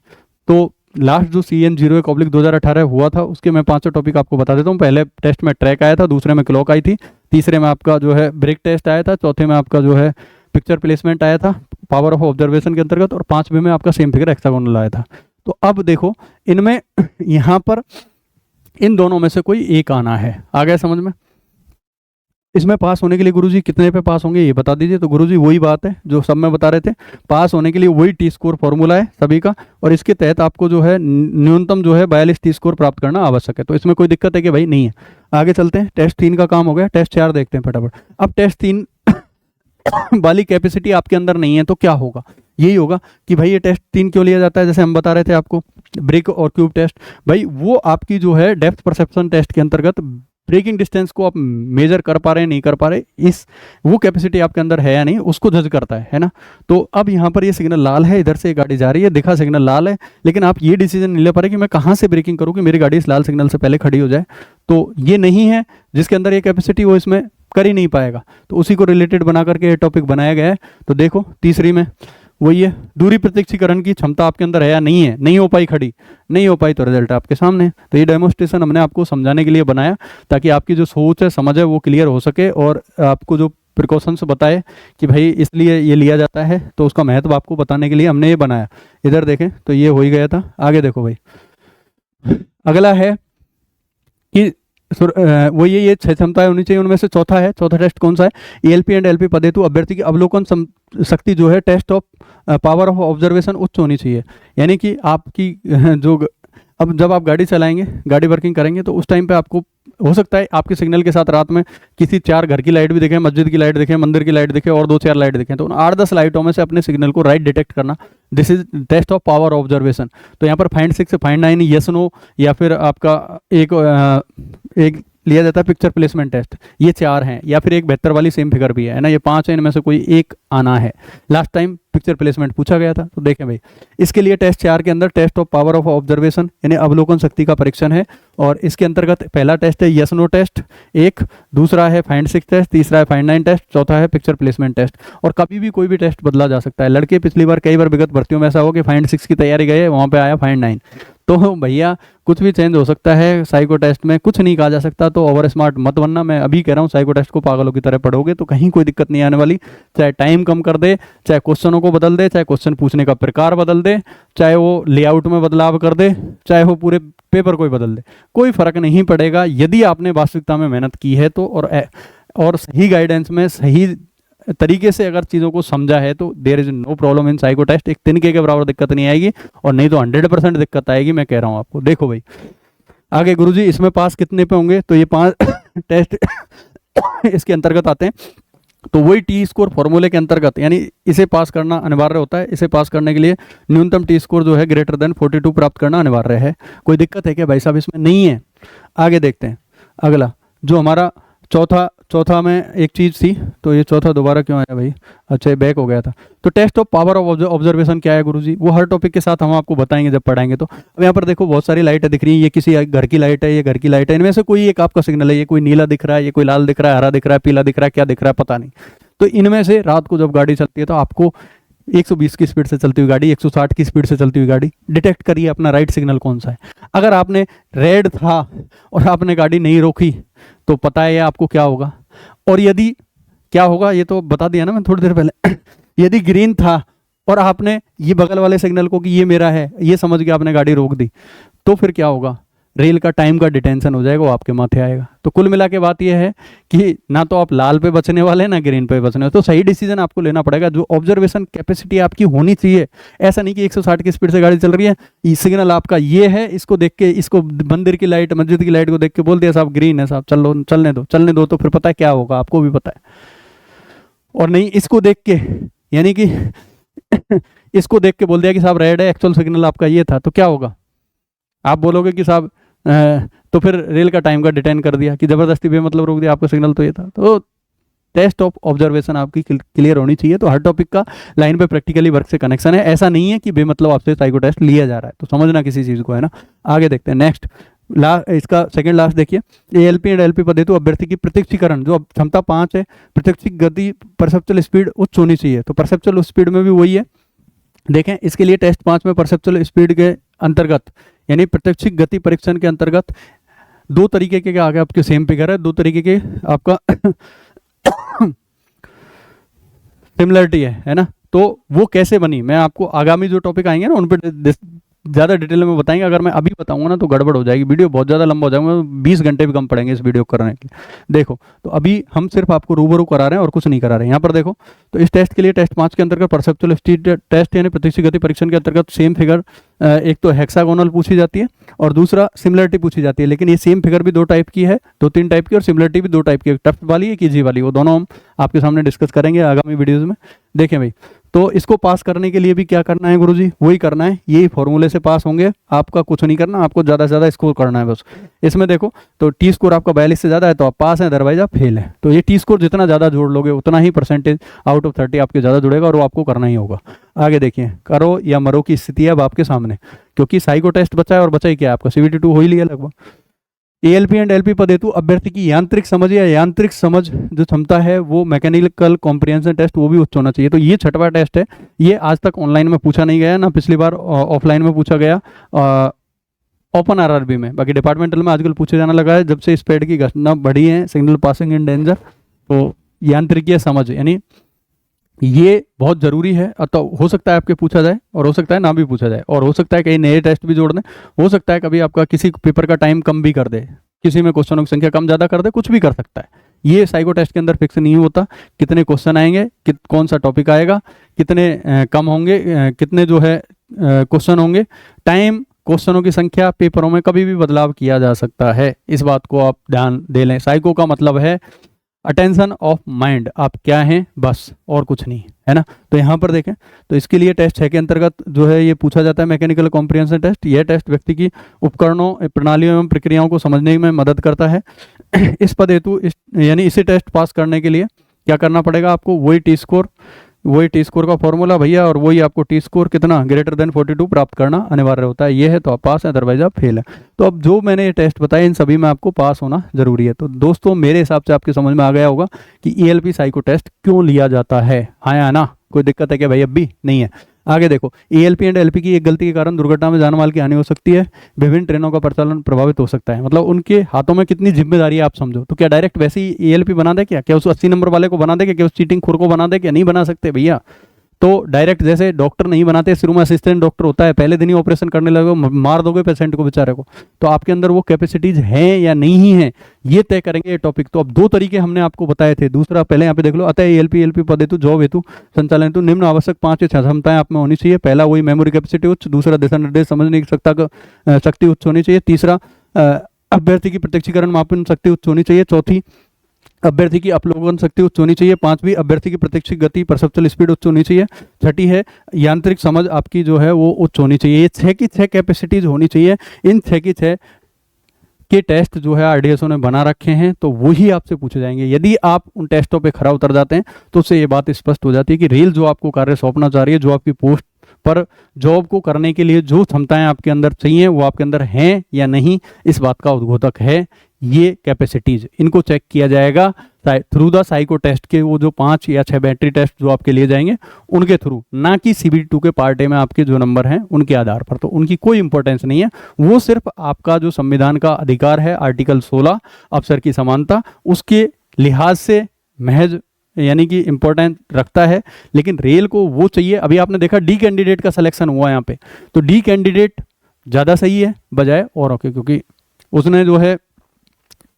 तो लास्ट जो CN01/2018 हुआ था उसके मैं 5 टॉपिक आपको बता देता हूँ। पहले टेस्ट में ट्रैक आया था, दूसरे में क्लॉक आई थी, तीसरे में आपका जो है ब्रेक टेस्ट आया था, चौथे में आपका जो है पिक्चर प्लेसमेंट आया था पावर ऑफ ऑब्जर्वेशन के अंतर्गत, और 5वें में आपका सेम फिगर हेक्सागोनल आया था। तो अब देखो, इनमें यहाँ पर इन दोनों में से कोई एक आना है। आ गया समझ में? इसमें पास होने के लिए गुरुजी कितने पे पास होंगे ये बता दीजिए। तो गुरुजी वही बात है जो सब में बता रहे थे, पास होने के लिए वही टी स्कोर फॉर्मूला है सभी का, और इसके तहत आपको जो है न्यूनतम जो है 42 टी स्कोर प्राप्त करना आवश्यक है। तो इसमें कोई दिक्कत है कि भाई नहीं है? आगे चलते हैं। टेस्ट 3 का काम हो गया, टेस्ट 4 देखते हैं फटाफट। अब टेस्ट 3 वाली कैपेसिटी आपके अंदर नहीं है तो क्या होगा? यही होगा कि भाई ये टेस्ट 3 क्यों लिया जाता है, जैसे हम बता रहे थे आपको ब्रेक और क्यूब टेस्ट। भाई वो आपकी जो है डेप्थ परसेप्शन टेस्ट के अंतर्गत ब्रेकिंग डिस्टेंस को आप मेजर कर पा रहे हैं नहीं कर पा रहे, इस वो कैपेसिटी आपके अंदर है या नहीं उसको जज करता है ना। तो अब यहाँ पर ये सिग्नल लाल है, इधर से एक गाड़ी जा रही है, दिखा सिग्नल लाल है, लेकिन आप ये डिसीजन नहीं ले पा रहे कि मैं कहाँ से ब्रेकिंग करूँ कि मेरी गाड़ी इस लाल सिग्नल से पहले खड़ी हो जाए। तो ये नहीं है जिसके अंदर ये कैपेसिटी, वो इसमें कर ही नहीं पाएगा। तो उसी को रिलेटेड बना करके ये टॉपिक बनाया गया है। तो देखो तीसरी में वही है, दूरी प्रत्यक्षीकरण की क्षमता आपके अंदर है या नहीं है, नहीं हो पाई खड़ी, नहीं हो पाई तो रिजल्ट आपके सामने। तो ये डेमोस्ट्रेशन हमने आपको समझाने के लिए बनाया ताकि आपकी जो सोच है समझ है वो क्लियर हो सके, और आपको जो प्रिकॉशंस बताए कि भाई इसलिए ये लिया जाता है तो उसका महत्व आपको बताने के लिए हमने ये बनाया। इधर देखें तो ये हो ही गया था। आगे देखो भाई, अगला है कि वो ये 6 क्षमताएं होनी चाहिए, उनमें से चौथा टेस्ट कौन सा है? एएलपी एंड एलपी पद हेतु अभ्यर्थी की अवलोकन शक्ति जो है test of power of observation उच्च होनी चाहिए। यानी कि आपकी जो अब जब आप गाड़ी चलाएंगे, गाड़ी वर्किंग करेंगे, तो उस टाइम पे आपको हो सकता है आपके सिग्नल के साथ रात में किसी 4 घर की लाइट भी दिखे, मस्जिद की लाइट दिखे, मंदिर की लाइट दिखे और 2-4 लाइट दिखे। तो उन 8-10 लाइटों में से अपने सिग्नल को राइट डिटेक्ट करना, this is test of power observation. तो यहाँ पर फाइंड 6 फाइंड 9 येस नो, या फिर आपका एक लिया जाता है पिक्चर प्लेसमेंट टेस्ट। ये 4 हैं, या फिर एक 72 वाली सेम फिगर भी है ना, ये 5 है, इनमें से कोई एक आना है। लास्ट टाइम पिक्चर प्लेसमेंट पूछा गया था, तो देखें भाई इसके लिए टेस्ट 4 के अंदर test of power of observation यानी अवलोकन शक्ति का परीक्षण है, और इसके अंतर्गत पहला टेस्ट है यस नो टेस्ट एक, दूसरा है फाइंड 6 टेस्ट, तीसरा है फाइंड 9 टेस्ट, चौथा है पिक्चर प्लेसमेंट टेस्ट। और कभी भी कोई भी टेस्ट बदला जा सकता है। लड़के पिछली बार कई बार विगत भर्तियों में ऐसा हो कि फाइंड 6 की तैयारी गए, वहाँ पे आया फाइंड 9, तो भैया कुछ भी चेंज हो सकता है। साइको टेस्ट में कुछ नहीं कहा जा सकता, तो ओवर स्मार्ट मत बनना। मैं अभी कह रहा हूँ साइको टेस्ट को पागलों की तरह पढ़ोगे तो कहीं कोई दिक्कत नहीं आने वाली। चाहे टाइम कम कर दे, चाहे क्वेश्चनों को बदल दे, चाहे क्वेश्चन पूछने का प्रकार बदल दे, चाहे वो लेआउट में बदलाव कर दे, चाहे वो पूरे पेपर को ही बदल दे, कोई फर्क नहीं पड़ेगा यदि आपने वास्तविकता में मेहनत की है तो, और सही गाइडेंस में सही तरीके से अगर चीज़ों को समझा है तो there is no problem in psycho test. एक तिनके के बराबर दिक्कत नहीं आएगी, और नहीं तो 100% दिक्कत आएगी, मैं कह रहा हूँ आपको। देखो भाई आगे गुरुजी इसमें पास कितने पे होंगे, तो ये 5 टेस्ट इसके अंतर्गत आते हैं। तो वही टी स्कोर फॉर्मूले के अंतर्गत, यानी इसे पास करना अनिवार्य होता है। इसे पास करने के लिए न्यूनतम टी स्कोर जो है ग्रेटर देन 42 प्राप्त करना अनिवार्य है। कोई दिक्कत है क्या भाई साहब इसमें? नहीं है। आगे देखते हैं अगला, जो हमारा चौथा में एक चीज़ थी, तो ये चौथा दोबारा क्यों आया भाई? अच्छा ये बैक हो गया था। तो test of power of observation क्या है गुरुजी? वो हर टॉपिक के साथ हम आपको बताएंगे जब पढ़ाएंगे। तो अब यहाँ पर देखो बहुत सारी लाइटें दिख रही हैं, ये किसी घर की लाइट है, ये घर की लाइट है, इनमें से कोई एक आपका सिग्नल है। ये कोई नीला दिख रहा है, ये कोई लाल दिख रहा है, हरा दिख रहा है, पीला दिख रहा है, क्या दिख रहा है पता नहीं। तो इनमें से रात को जब गाड़ी चलती है तो आपको 120 की स्पीड से चलती हुई गाड़ी, 160 की स्पीड से चलती हुई गाड़ी, डिटेक्ट करिए अपना राइट सिग्नल कौन सा है। अगर आपने रेड था और आपने गाड़ी नहीं रोकी तो पता है आपको क्या होगा, और यदि क्या होगा ये तो बता दिया ना मैं थोड़ी देर पहले। यदि ग्रीन था और आपने ये बगल वाले सिग्नल को कि ये मेरा है ये समझ के आपने गाड़ी रोक दी, तो फिर क्या होगा? रेल का टाइम का डिटेंशन हो जाएगा, वो आपके माथे आएगा। तो कुल मिला के बात यह है कि ना तो आप लाल पे बचने वाले हैं ना ग्रीन पे बचने वाले, तो सही डिसीजन आपको लेना पड़ेगा। जो ऑब्जर्वेशन कैपेसिटी आपकी होनी चाहिए, ऐसा नहीं कि 160 की स्पीड से गाड़ी चल रही है, ये सिग्नल आपका ये है, इसको देख के, इसको मंदिर की लाइट मस्जिद की लाइट को देख के बोल दिया साहब ग्रीन है साहब, चलो चलने दो, तो फिर पता है क्या होगा, आपको भी पता है। और नहीं इसको देख के, यानी कि इसको देख के बोल दिया कि साहब रेड है, एक्चुअल सिग्नल आपका ये था, तो क्या होगा? आप बोलोगे कि साहब तो फिर रेल का टाइम का डिटेन कर दिया कि ज़बरदस्ती बेमतलब रोक दिया, आपका सिग्नल तो ये था। तो टेस्ट ऑफ ऑब्जर्वेशन आपकी क्लियर होनी चाहिए। तो हर टॉपिक का लाइन पे प्रैक्टिकली वर्क से कनेक्शन है, ऐसा नहीं है कि बेमतलब आपसे साइको टेस्ट लिया जा रहा है। तो समझना किसी चीज़ को, है ना। आगे देखते हैं नेक्स्ट, इसका सेकंड लास्ट देखिए, एएलपी एंड एलपी पद हेतु अभ्यर्थी की प्रत्यक्षीकरण जो क्षमता 5 है, प्रत्यक्ष गति परसेप्चुअल स्पीड उच्च होनी चाहिए। तो परसेप्चुअल स्पीड में भी वही है। देखें इसके लिए टेस्ट 5 में परसेप्चुअल स्पीड के अंतर्गत यानी प्रत्यक्ष गति परीक्षण के अंतर्गत 2 तरीके के आगे आपके सेम फिगर है, 2 तरीके के आपका सिमिलरिटी है ना। तो वो कैसे बनी मैं आपको आगामी जो टॉपिक आएंगे ना उन पर ज़्यादा डिटेल में बताएंगे। अगर मैं अभी बताऊंगा ना तो गड़बड़ हो जाएगी, वीडियो बहुत ज़्यादा लंबा हो जाएगा, 20 घंटे भी कम पड़ेंगे इस वीडियो को करने के लिए। देखो तो अभी हम सिर्फ आपको रूबरू करा रहे हैं और कुछ नहीं करा रहे हैं। यहाँ पर देखो तो इस टेस्ट के लिए टेस्ट 5 के अंतर्गत परसेप्चुअल स्पीड टेस्ट यानी प्रत्यक्ष गति परीक्षण के अंतर्गत सेम फिगर, एक तो हेक्सागोनल पूछी जाती है और दूसरा सिमिलरिटी पूछी जाती है। लेकिन ये सेम फिगर भी 2 टाइप की है, 2-3 टाइप की, और सिमिलरिटी भी 2 टाइप की, टफ वाली एक ईजी वाली। वो दोनों हम आपके सामने डिस्कस करेंगे आगामी वीडियोज़ में। देखें भाई तो इसको पास करने के लिए भी क्या करना है गुरुजी? वही करना है, यही फॉर्मूले से पास होंगे। आपका कुछ नहीं करना, आपको ज़्यादा से ज़्यादा स्कोर करना है बस। इसमें देखो तो टी स्कोर आपका 42 से ज़्यादा है तो आप पास हैं, अदरवाइज आप फेल है। तो ये टी स्कोर जितना ज़्यादा जोड़ लोगे उतना ही परसेंटेज आउट ऑफ 30 आपके ज़्यादा जुड़ेगा, और वो आपको करना ही होगा। आगे देखिए, करो या मरो की स्थिति है अब आपके सामने, क्योंकि साइको टेस्ट बचा है और बचा ही क्या है आपका, CVT 2 हो ही लिया लगभग। एएलपी एंड एलपी पद हेतु अभ्यर्थी की यांत्रिक समझ या यांत्रिक समझ जो क्षमता है वो मैकेनिकल कॉम्प्रिहेंशन टेस्ट वो भी उच्च होना चाहिए। तो ये 6वां टेस्ट है, ये आज तक ऑनलाइन में पूछा नहीं गया ना, पिछली बार ऑफलाइन में पूछा गया ओपन RRB में। बाकी डिपार्टमेंटल में आजकल पूछे जाना लगा है जब से स्पीड की घटना बढ़ी है, सिग्नल पासिंग इन डेंजर। तो यांत्रिकीय समझ यानी ये बहुत ज़रूरी है। तो हो सकता है आपके पूछा जाए और हो सकता है ना भी पूछा जाए, और हो सकता है कई नए टेस्ट भी जोड़ दें, हो सकता है कभी आपका किसी पेपर का टाइम कम भी कर दे, किसी में क्वेश्चनों की संख्या कम ज़्यादा कर दे, कुछ भी कर सकता है। ये साइको टेस्ट के अंदर फिक्स नहीं होता कितने क्वेश्चन आएंगे, कौन सा टॉपिक आएगा, कितने कम होंगे, कितने जो है क्वेश्चन होंगे, टाइम, क्वेश्चनों की संख्या, पेपरों में कभी भी बदलाव किया जा सकता है। इस बात को आप ध्यान दे लें। साइको का मतलब है अटेंशन ऑफ माइंड, आप क्या हैं बस, और कुछ नहीं है ना। तो यहाँ पर देखें, तो इसके लिए टेस्ट 6 के अंतर्गत जो है ये पूछा जाता है मैकेनिकल कॉम्प्रिहेंशन टेस्ट। यह टेस्ट व्यक्ति की उपकरणों, प्रणालियों एवं प्रक्रियाओं को समझने में मदद करता है। इस पद हेतु यानी इसे टेस्ट पास करने के लिए क्या करना पड़ेगा आपको, वही टी स्कोर का फॉर्मूला भैया, और वही आपको टी स्कोर कितना ग्रेटर देन 42 प्राप्त करना अनिवार्य होता है। ये है तो आप पास हैं, अदरवाइज आप फेल हैं। तो अब जो मैंने ये टेस्ट बताए इन सभी में आपको पास होना जरूरी है। तो दोस्तों मेरे हिसाब से आपके समझ में आ गया होगा कि ईएलपी साइको टेस्ट क्यों लिया जाता है। हाँ या ना, कोई दिक्कत है क्या भाई? अब भी नहीं है। आगे देखो, ईएलपी एंड एलपी की एक गलती के कारण दुर्घटना में जान माल की हानि हो सकती है, विभिन्न ट्रेनों का परिचालन प्रभावित हो सकता है। मतलब उनके हाथों में कितनी जिम्मेदारी है आप समझो। तो क्या डायरेक्ट वैसे ही ईएलपी बना दे क्या उस 80 नंबर वाले को बना दे क्या उस चीटिंग खोर को बना दे क्या? नहीं बना सकते भैया। तो डायरेक्ट जैसे डॉक्टर नहीं बनाते, शुरू में असिस्टेंट डॉक्टर होता है, पहले दिन ही ऑपरेशन करने लगे, मार दोगे पेशेंट को बेचारे को। तो आपके अंदर वो कैपेसिटीज हैं या नहीं है, ये तय करेंगे ये टॉपिक। तो अब दो तरीके हमने आपको बताए थे। दूसरा पहले यहाँ पे देख लो, अतः एलपी पद हेतु, जॉब हेतु, संचालन हेतु निम्न आवश्यक 5 या 6 क्षमताएं आप में होनी चाहिए। पहला वही मेमोरी कैपेसिटी उच्च, दूसरा दिशा निर्देश समझने की शक्ति उच्च होनी चाहिए, तीसरा अभ्यर्थी की प्रत्यक्षीकरण मापन शक्ति उच्च होनी चाहिए, चौथी अभ्यर्थी की अवलोकन शक्ति उच्च होनी चाहिए, पांचवी अभ्यर्थी की प्रत्यक्ष गति परसेप्चुअल स्पीड उच्च होनी चाहिए, छठी है यांत्रिक समझ आपकी जो है वो उच्च होनी चाहिए। ये 6 की 6 कैपेसिटीज होनी चाहिए। इन 6 की 6 के टेस्ट जो है आरडीएसओ ने बना रखे हैं, तो वही आपसे पूछे जाएंगे। यदि आप उन टेस्टों पे खरा उतर जाते हैं तो उससे ये बात स्पष्ट हो जाती है कि रेल जो आपको कार्य सौंपना चाह रही है, जो आपकी पोस्ट पर जॉब को करने के लिए जो क्षमताएं आपके अंदर चाहिए वो आपके अंदर हैं या नहीं, इस बात का उद्घोतक है ये कैपेसिटीज। इनको चेक किया जाएगा थ्रू द साइको टेस्ट के, वो जो 5 या 6 बैटरी टेस्ट जो आपके लिए जाएंगे उनके थ्रू, ना कि CBT2 के पार्ट ए में आपके जो नंबर हैं उनके आधार पर। तो उनकी कोई इंपॉर्टेंस नहीं है, वो सिर्फ आपका जो संविधान का अधिकार है आर्टिकल 16 अफसर की समानता, उसके लिहाज से महज यानी कि इंपॉर्टेंट रखता है। लेकिन रेल को वो चाहिए। अभी आपने देखा डी कैंडिडेट का सिलेक्शन हुआ यहाँ पे, तो डी कैंडिडेट ज़्यादा सही है बजाय और ओके, क्योंकि उसने जो है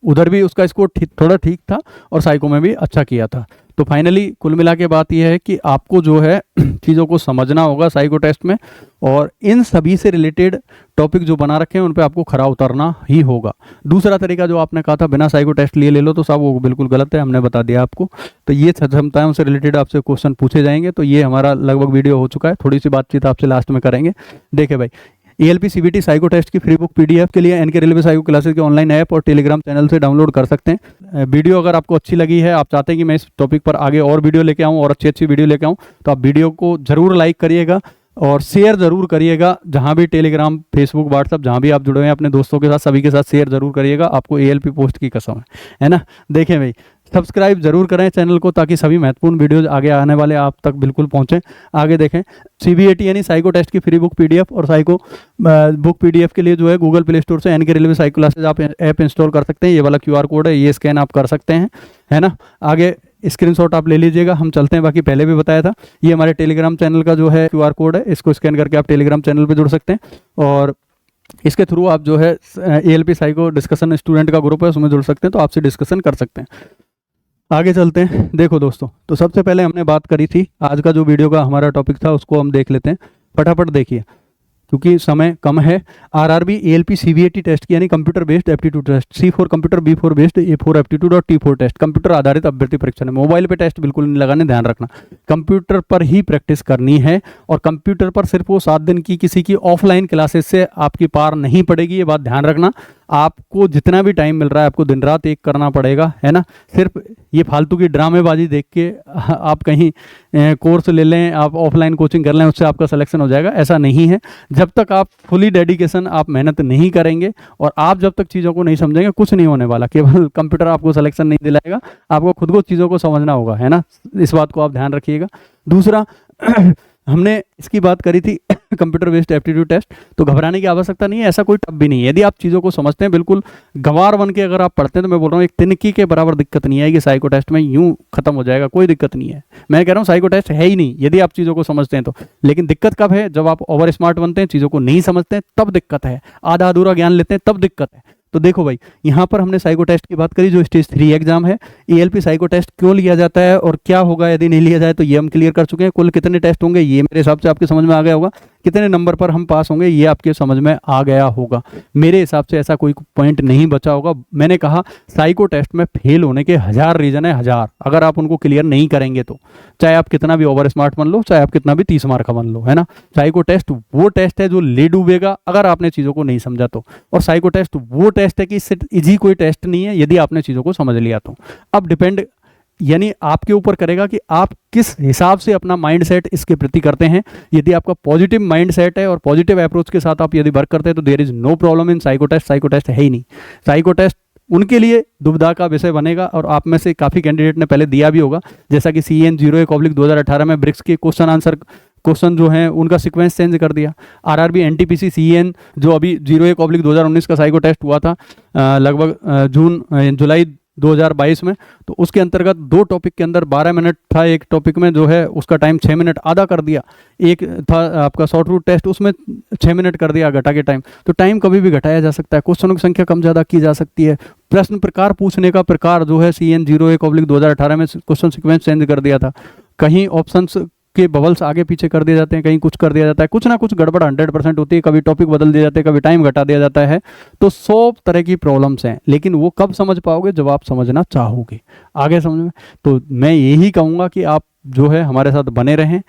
उधर भी उसका स्कोर थोड़ा ठीक था और साइको में भी अच्छा किया था। तो फाइनली कुल मिला के बात यह है कि आपको जो है चीज़ों को समझना होगा साइको टेस्ट में, और इन सभी से रिलेटेड टॉपिक जो बना रखे हैं उन पे आपको खरा उतरना ही होगा। दूसरा तरीका जो आपने कहा था बिना साइको टेस्ट लिए ले लो, तो सब वो बिल्कुल गलत है, हमने बता दिया आपको। तो ये क्षमताओं से रिलेटेड आपसे क्वेश्चन पूछे जाएंगे। तो ये हमारा लगभग वीडियो हो चुका है, थोड़ी सी बातचीत आपसे लास्ट में करेंगे। देखिए भाई, ELP CBT साइको टेस्ट की फ्री बुक PDF के लिए NK रेलवे साइको क्लासेस के ऑनलाइन ऐप और टेलीग्राम चैनल से डाउनलोड कर सकते हैं। वीडियो अगर आपको अच्छी लगी है, आप चाहते हैं कि मैं इस टॉपिक पर आगे और वीडियो लेके आऊँ और अच्छी वीडियो लेके आऊँ, तो आप वीडियो को जरूर लाइक करिएगा और शेयर जरूर करिएगा। जहाँ भी टेलीग्राम, फेसबुक, व्हाट्सअप जहाँ भी आप जुड़े हुए हैं अपने दोस्तों के साथ, सभी के साथ शेयर जरूर करिएगा। आपको ELP पोस्ट की कसम है ना। देखें भाई, सब्सक्राइब जरूर करें चैनल को, ताकि सभी महत्वपूर्ण वीडियोज आगे आने वाले आप तक बिल्कुल पहुंचे। आगे देखें, CBAT यानी साइको टेस्ट की फ्री बुक PDF और साइको बुक PDF के लिए जो है गूगल प्ले स्टोर से NK रेलवे साइको क्लासेज आप ऐप इंस्टॉल कर सकते हैं। ये वाला QR कोड है, ये स्कैन आप कर सकते हैं, है ना। आगे स्क्रीनशॉट आप ले लीजिएगा, हम चलते हैं। बाकी पहले भी बताया था, ये हमारे टेलीग्राम चैनल का जो है QR कोड है, इसको स्कैन करके आप टेलीग्राम चैनल पर जुड़ सकते हैं, और इसके थ्रू आप जो है ELP साइको डिस्कशन स्टूडेंट का ग्रुप है उसमें जुड़ सकते हैं, तो आपसे डिस्कशन कर सकते हैं। आगे चलते हैं। देखो दोस्तों, तो सबसे पहले हमने बात करी थी, आज का जो वीडियो का हमारा टॉपिक था उसको हम देख लेते हैं। फटाफट देखिए क्योंकि समय कम है। RRB ELP CBAT टेस्ट की यानी computer based aptitude test, C4 computer, B4 based, A4 aptitude और T4 टेस्ट कंप्यूटर आधारित अभ्यर्थी परीक्षा है। मोबाइल पे टेस्ट बिल्कुल नहीं लगाने, ध्यान रखना। कंप्यूटर पर ही प्रैक्टिस करनी है, और कंप्यूटर पर सिर्फ वो 7 दिन की किसी की ऑफलाइन क्लासेस से आपकी पार नहीं पड़ेगी, ये बात ध्यान रखना। आपको जितना भी टाइम मिल रहा है आपको दिन रात एक करना पड़ेगा, है ना। सिर्फ ये फालतू की ड्रामेबाजी देख के आप कहीं कोर्स ले लें, आप ऑफलाइन कोचिंग कर लें, उससे आपका सिलेक्शन हो जाएगा, ऐसा नहीं है। जब तक आप फुली डेडिकेशन, आप मेहनत नहीं करेंगे और आप जब तक चीज़ों को नहीं समझेंगे, कुछ नहीं होने वाला। केवल कंप्यूटर आपको सिलेक्शन नहीं दिलाएगा, आपको खुद को चीज़ों को समझना होगा, है ना। इस बात को आप ध्यान रखिएगा। दूसरा हमने इसकी बात करी थी कंप्यूटर बेस्ड एप्टीट्यूड टेस्ट, तो घबराने की आवश्यकता नहीं है, ऐसा कोई टफ भी नहीं है। यदि आप चीज़ों को समझते हैं, बिल्कुल गंवार बन के अगर आप पढ़ते हैं, तो मैं बोल रहा हूँ एक तिनकी के बराबर दिक्कत नहीं आएगी साइको टेस्ट में, यूं खत्म हो जाएगा, कोई दिक्कत नहीं है। मैं कह रहा हूँ साइको टेस्ट है ही नहीं यदि आप चीज़ों को समझते हैं तो। लेकिन दिक्कत कब है? जब आप ओवर स्मार्ट बनते हैं, चीज़ों को नहीं समझते हैं, तब दिक्कत है। आधा अधूरा ज्ञान लेते हैं, तब दिक्कत है। तो देखो भाई, यहाँ पर हमने साइको टेस्ट की बात करी जो स्टेज 3 एग्जाम है। ELP साइको टेस्ट क्यों लिया जाता है और क्या होगा यदि नहीं लिया जाए, तो ये हम क्लियर कर चुके हैं। कुल कितने टेस्ट होंगे ये मेरे हिसाब से आपके समझ में आ गया होगा। कितने नंबर पर हम पास होंगे ये आपके समझ में आ गया होगा। मेरे हिसाब से ऐसा कोई पॉइंट नहीं बचा होगा। मैंने कहा साइको टेस्ट में फेल होने के 1000 रीजन है, 1000। अगर आप उनको क्लियर नहीं करेंगे तो चाहे आप कितना भी ओवर स्मार्ट बन लो, चाहे आप कितना भी 30 मार्क का बन लो, है ना। साइको टेस्ट वो टेस्ट है जो ले डूबेगा अगर आपने चीज़ों को नहीं समझा तो। और साइको टेस्ट वो टेस्ट है कि इससे इजी कोई टेस्ट नहीं है यदि आपने चीज़ों को समझ लिया तो। अब डिपेंड यानी आपके ऊपर करेगा कि आप किस हिसाब से अपना माइंड सेट इसके प्रति करते हैं। यदि आपका पॉजिटिव माइंड सेट है और पॉजिटिव अप्रोच के साथ आप यदि वर्क करते हैं तो there is no problem in psycho test. Psycho test है ही नहीं। साइको टेस्ट उनके लिए दुविधा का विषय बनेगा और आप में से काफ़ी कैंडिडेट ने पहले दिया भी होगा, जैसा कि CN 01/2018 में ब्रिक्स के क्वेश्चन जो हैं उनका सीक्वेंस चेंज कर दिया। RRB NTPC CN जो अभी 01/2019 का साइको टेस्ट हुआ था लगभग जुलाई 2022 में, तो उसके अंतर्गत 2 टॉपिक के अंदर 12 मिनट था। एक टॉपिक में जो है उसका टाइम 6 मिनट आधा कर दिया। एक था आपका शॉर्ट रूट टेस्ट, उसमें 6 मिनट कर दिया घटा के टाइम। तो टाइम कभी भी घटाया जा सकता है, क्वेश्चनों की संख्या कम ज़्यादा की जा सकती है। प्रश्न प्रकार पूछने का प्रकार जो है CN 01/2018 में क्वेश्चन सीक्वेंस चेंज कर दिया था। कहीं ऑप्शंस के बबल्स आगे पीछे कर दिए जाते हैं, कहीं कुछ कर दिया जाता है, कुछ ना कुछ गड़बड़ 100% होती है। कभी टॉपिक बदल दिए जाते हैं, कभी टाइम घटा दिया जाता है। तो 100 तरह की प्रॉब्लम्स हैं, लेकिन वो कब समझ पाओगे जब आप समझना चाहोगे। आगे समझ में तो मैं यही कहूँगा कि आप जो है हमारे साथ बने रहें,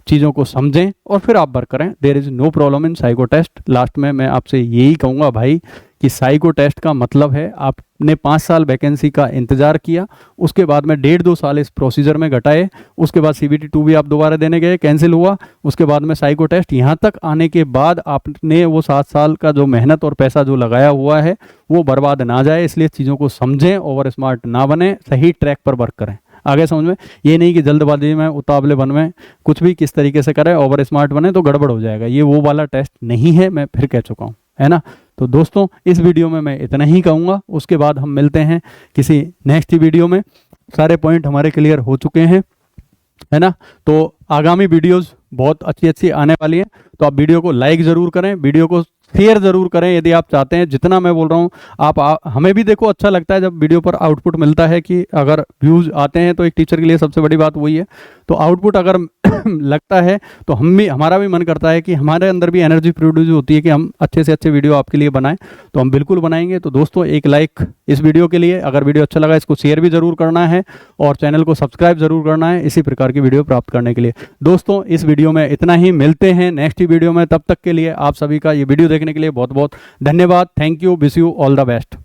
चीज़ों को समझें और फिर आप वर्क करें। There is no problem in psycho test. Last में मैं आपसे यही कहूँगा भाई कि साइको टेस्ट का मतलब है आपने 5 साल वैकेंसी का इंतजार किया, उसके बाद में 1.5-2 साल इस प्रोसीजर में घटाए, उसके बाद CBT 2 भी आप दोबारा देने गए, कैंसिल हुआ, उसके बाद में साइको टेस्ट, यहाँ तक आने के बाद आपने वो 7 साल का जो मेहनत और पैसा जो लगाया हुआ है वो बर्बाद ना जाए। इसलिए चीज़ों को समझें, ओवर स्मार्ट ना बने, सही ट्रैक पर वर्क करें। आगे समझ में, ये नहीं कि जल्दबाजी में उतावले बन में कुछ भी किस तरीके से करें, ओवर स्मार्ट बने तो गड़बड़ हो जाएगा। ये वो वाला टेस्ट नहीं है, मैं फिर कह चुका हूँ, है ना। तो दोस्तों इस वीडियो में मैं इतना ही कहूँगा, उसके बाद हम मिलते हैं किसी नेक्स्ट वीडियो में। सारे पॉइंट हमारे क्लियर हो चुके हैं, है ना। तो आगामी वीडियोस बहुत अच्छी अच्छी आने वाली हैं, तो आप वीडियो को लाइक ज़रूर करें, वीडियो को शेयर ज़रूर करें यदि आप चाहते हैं। जितना मैं बोल रहा हूँ हमें भी देखो अच्छा लगता है जब वीडियो पर आउटपुट मिलता है कि अगर व्यूज़ आते हैं, तो एक टीचर के लिए सबसे बड़ी बात वही है। तो आउटपुट अगर लगता है तो हमारा भी मन करता है कि हमारे अंदर भी एनर्जी प्रोड्यूस होती है कि हम अच्छे से अच्छे वीडियो आपके लिए बनाएं, तो हम बिल्कुल बनाएंगे। तो दोस्तों एक लाइक इस वीडियो के लिए, अगर वीडियो अच्छा लगा इसको शेयर भी ज़रूर करना है और चैनल को सब्सक्राइब ज़रूर करना है इसी प्रकार की वीडियो प्राप्त करने के लिए। दोस्तों इस वीडियो में इतना ही, मिलते हैं नेक्स्ट वीडियो में। तब तक के लिए आप सभी का ये वीडियो देखने के लिए बहुत बहुत धन्यवाद। Thank you, wish you all the best.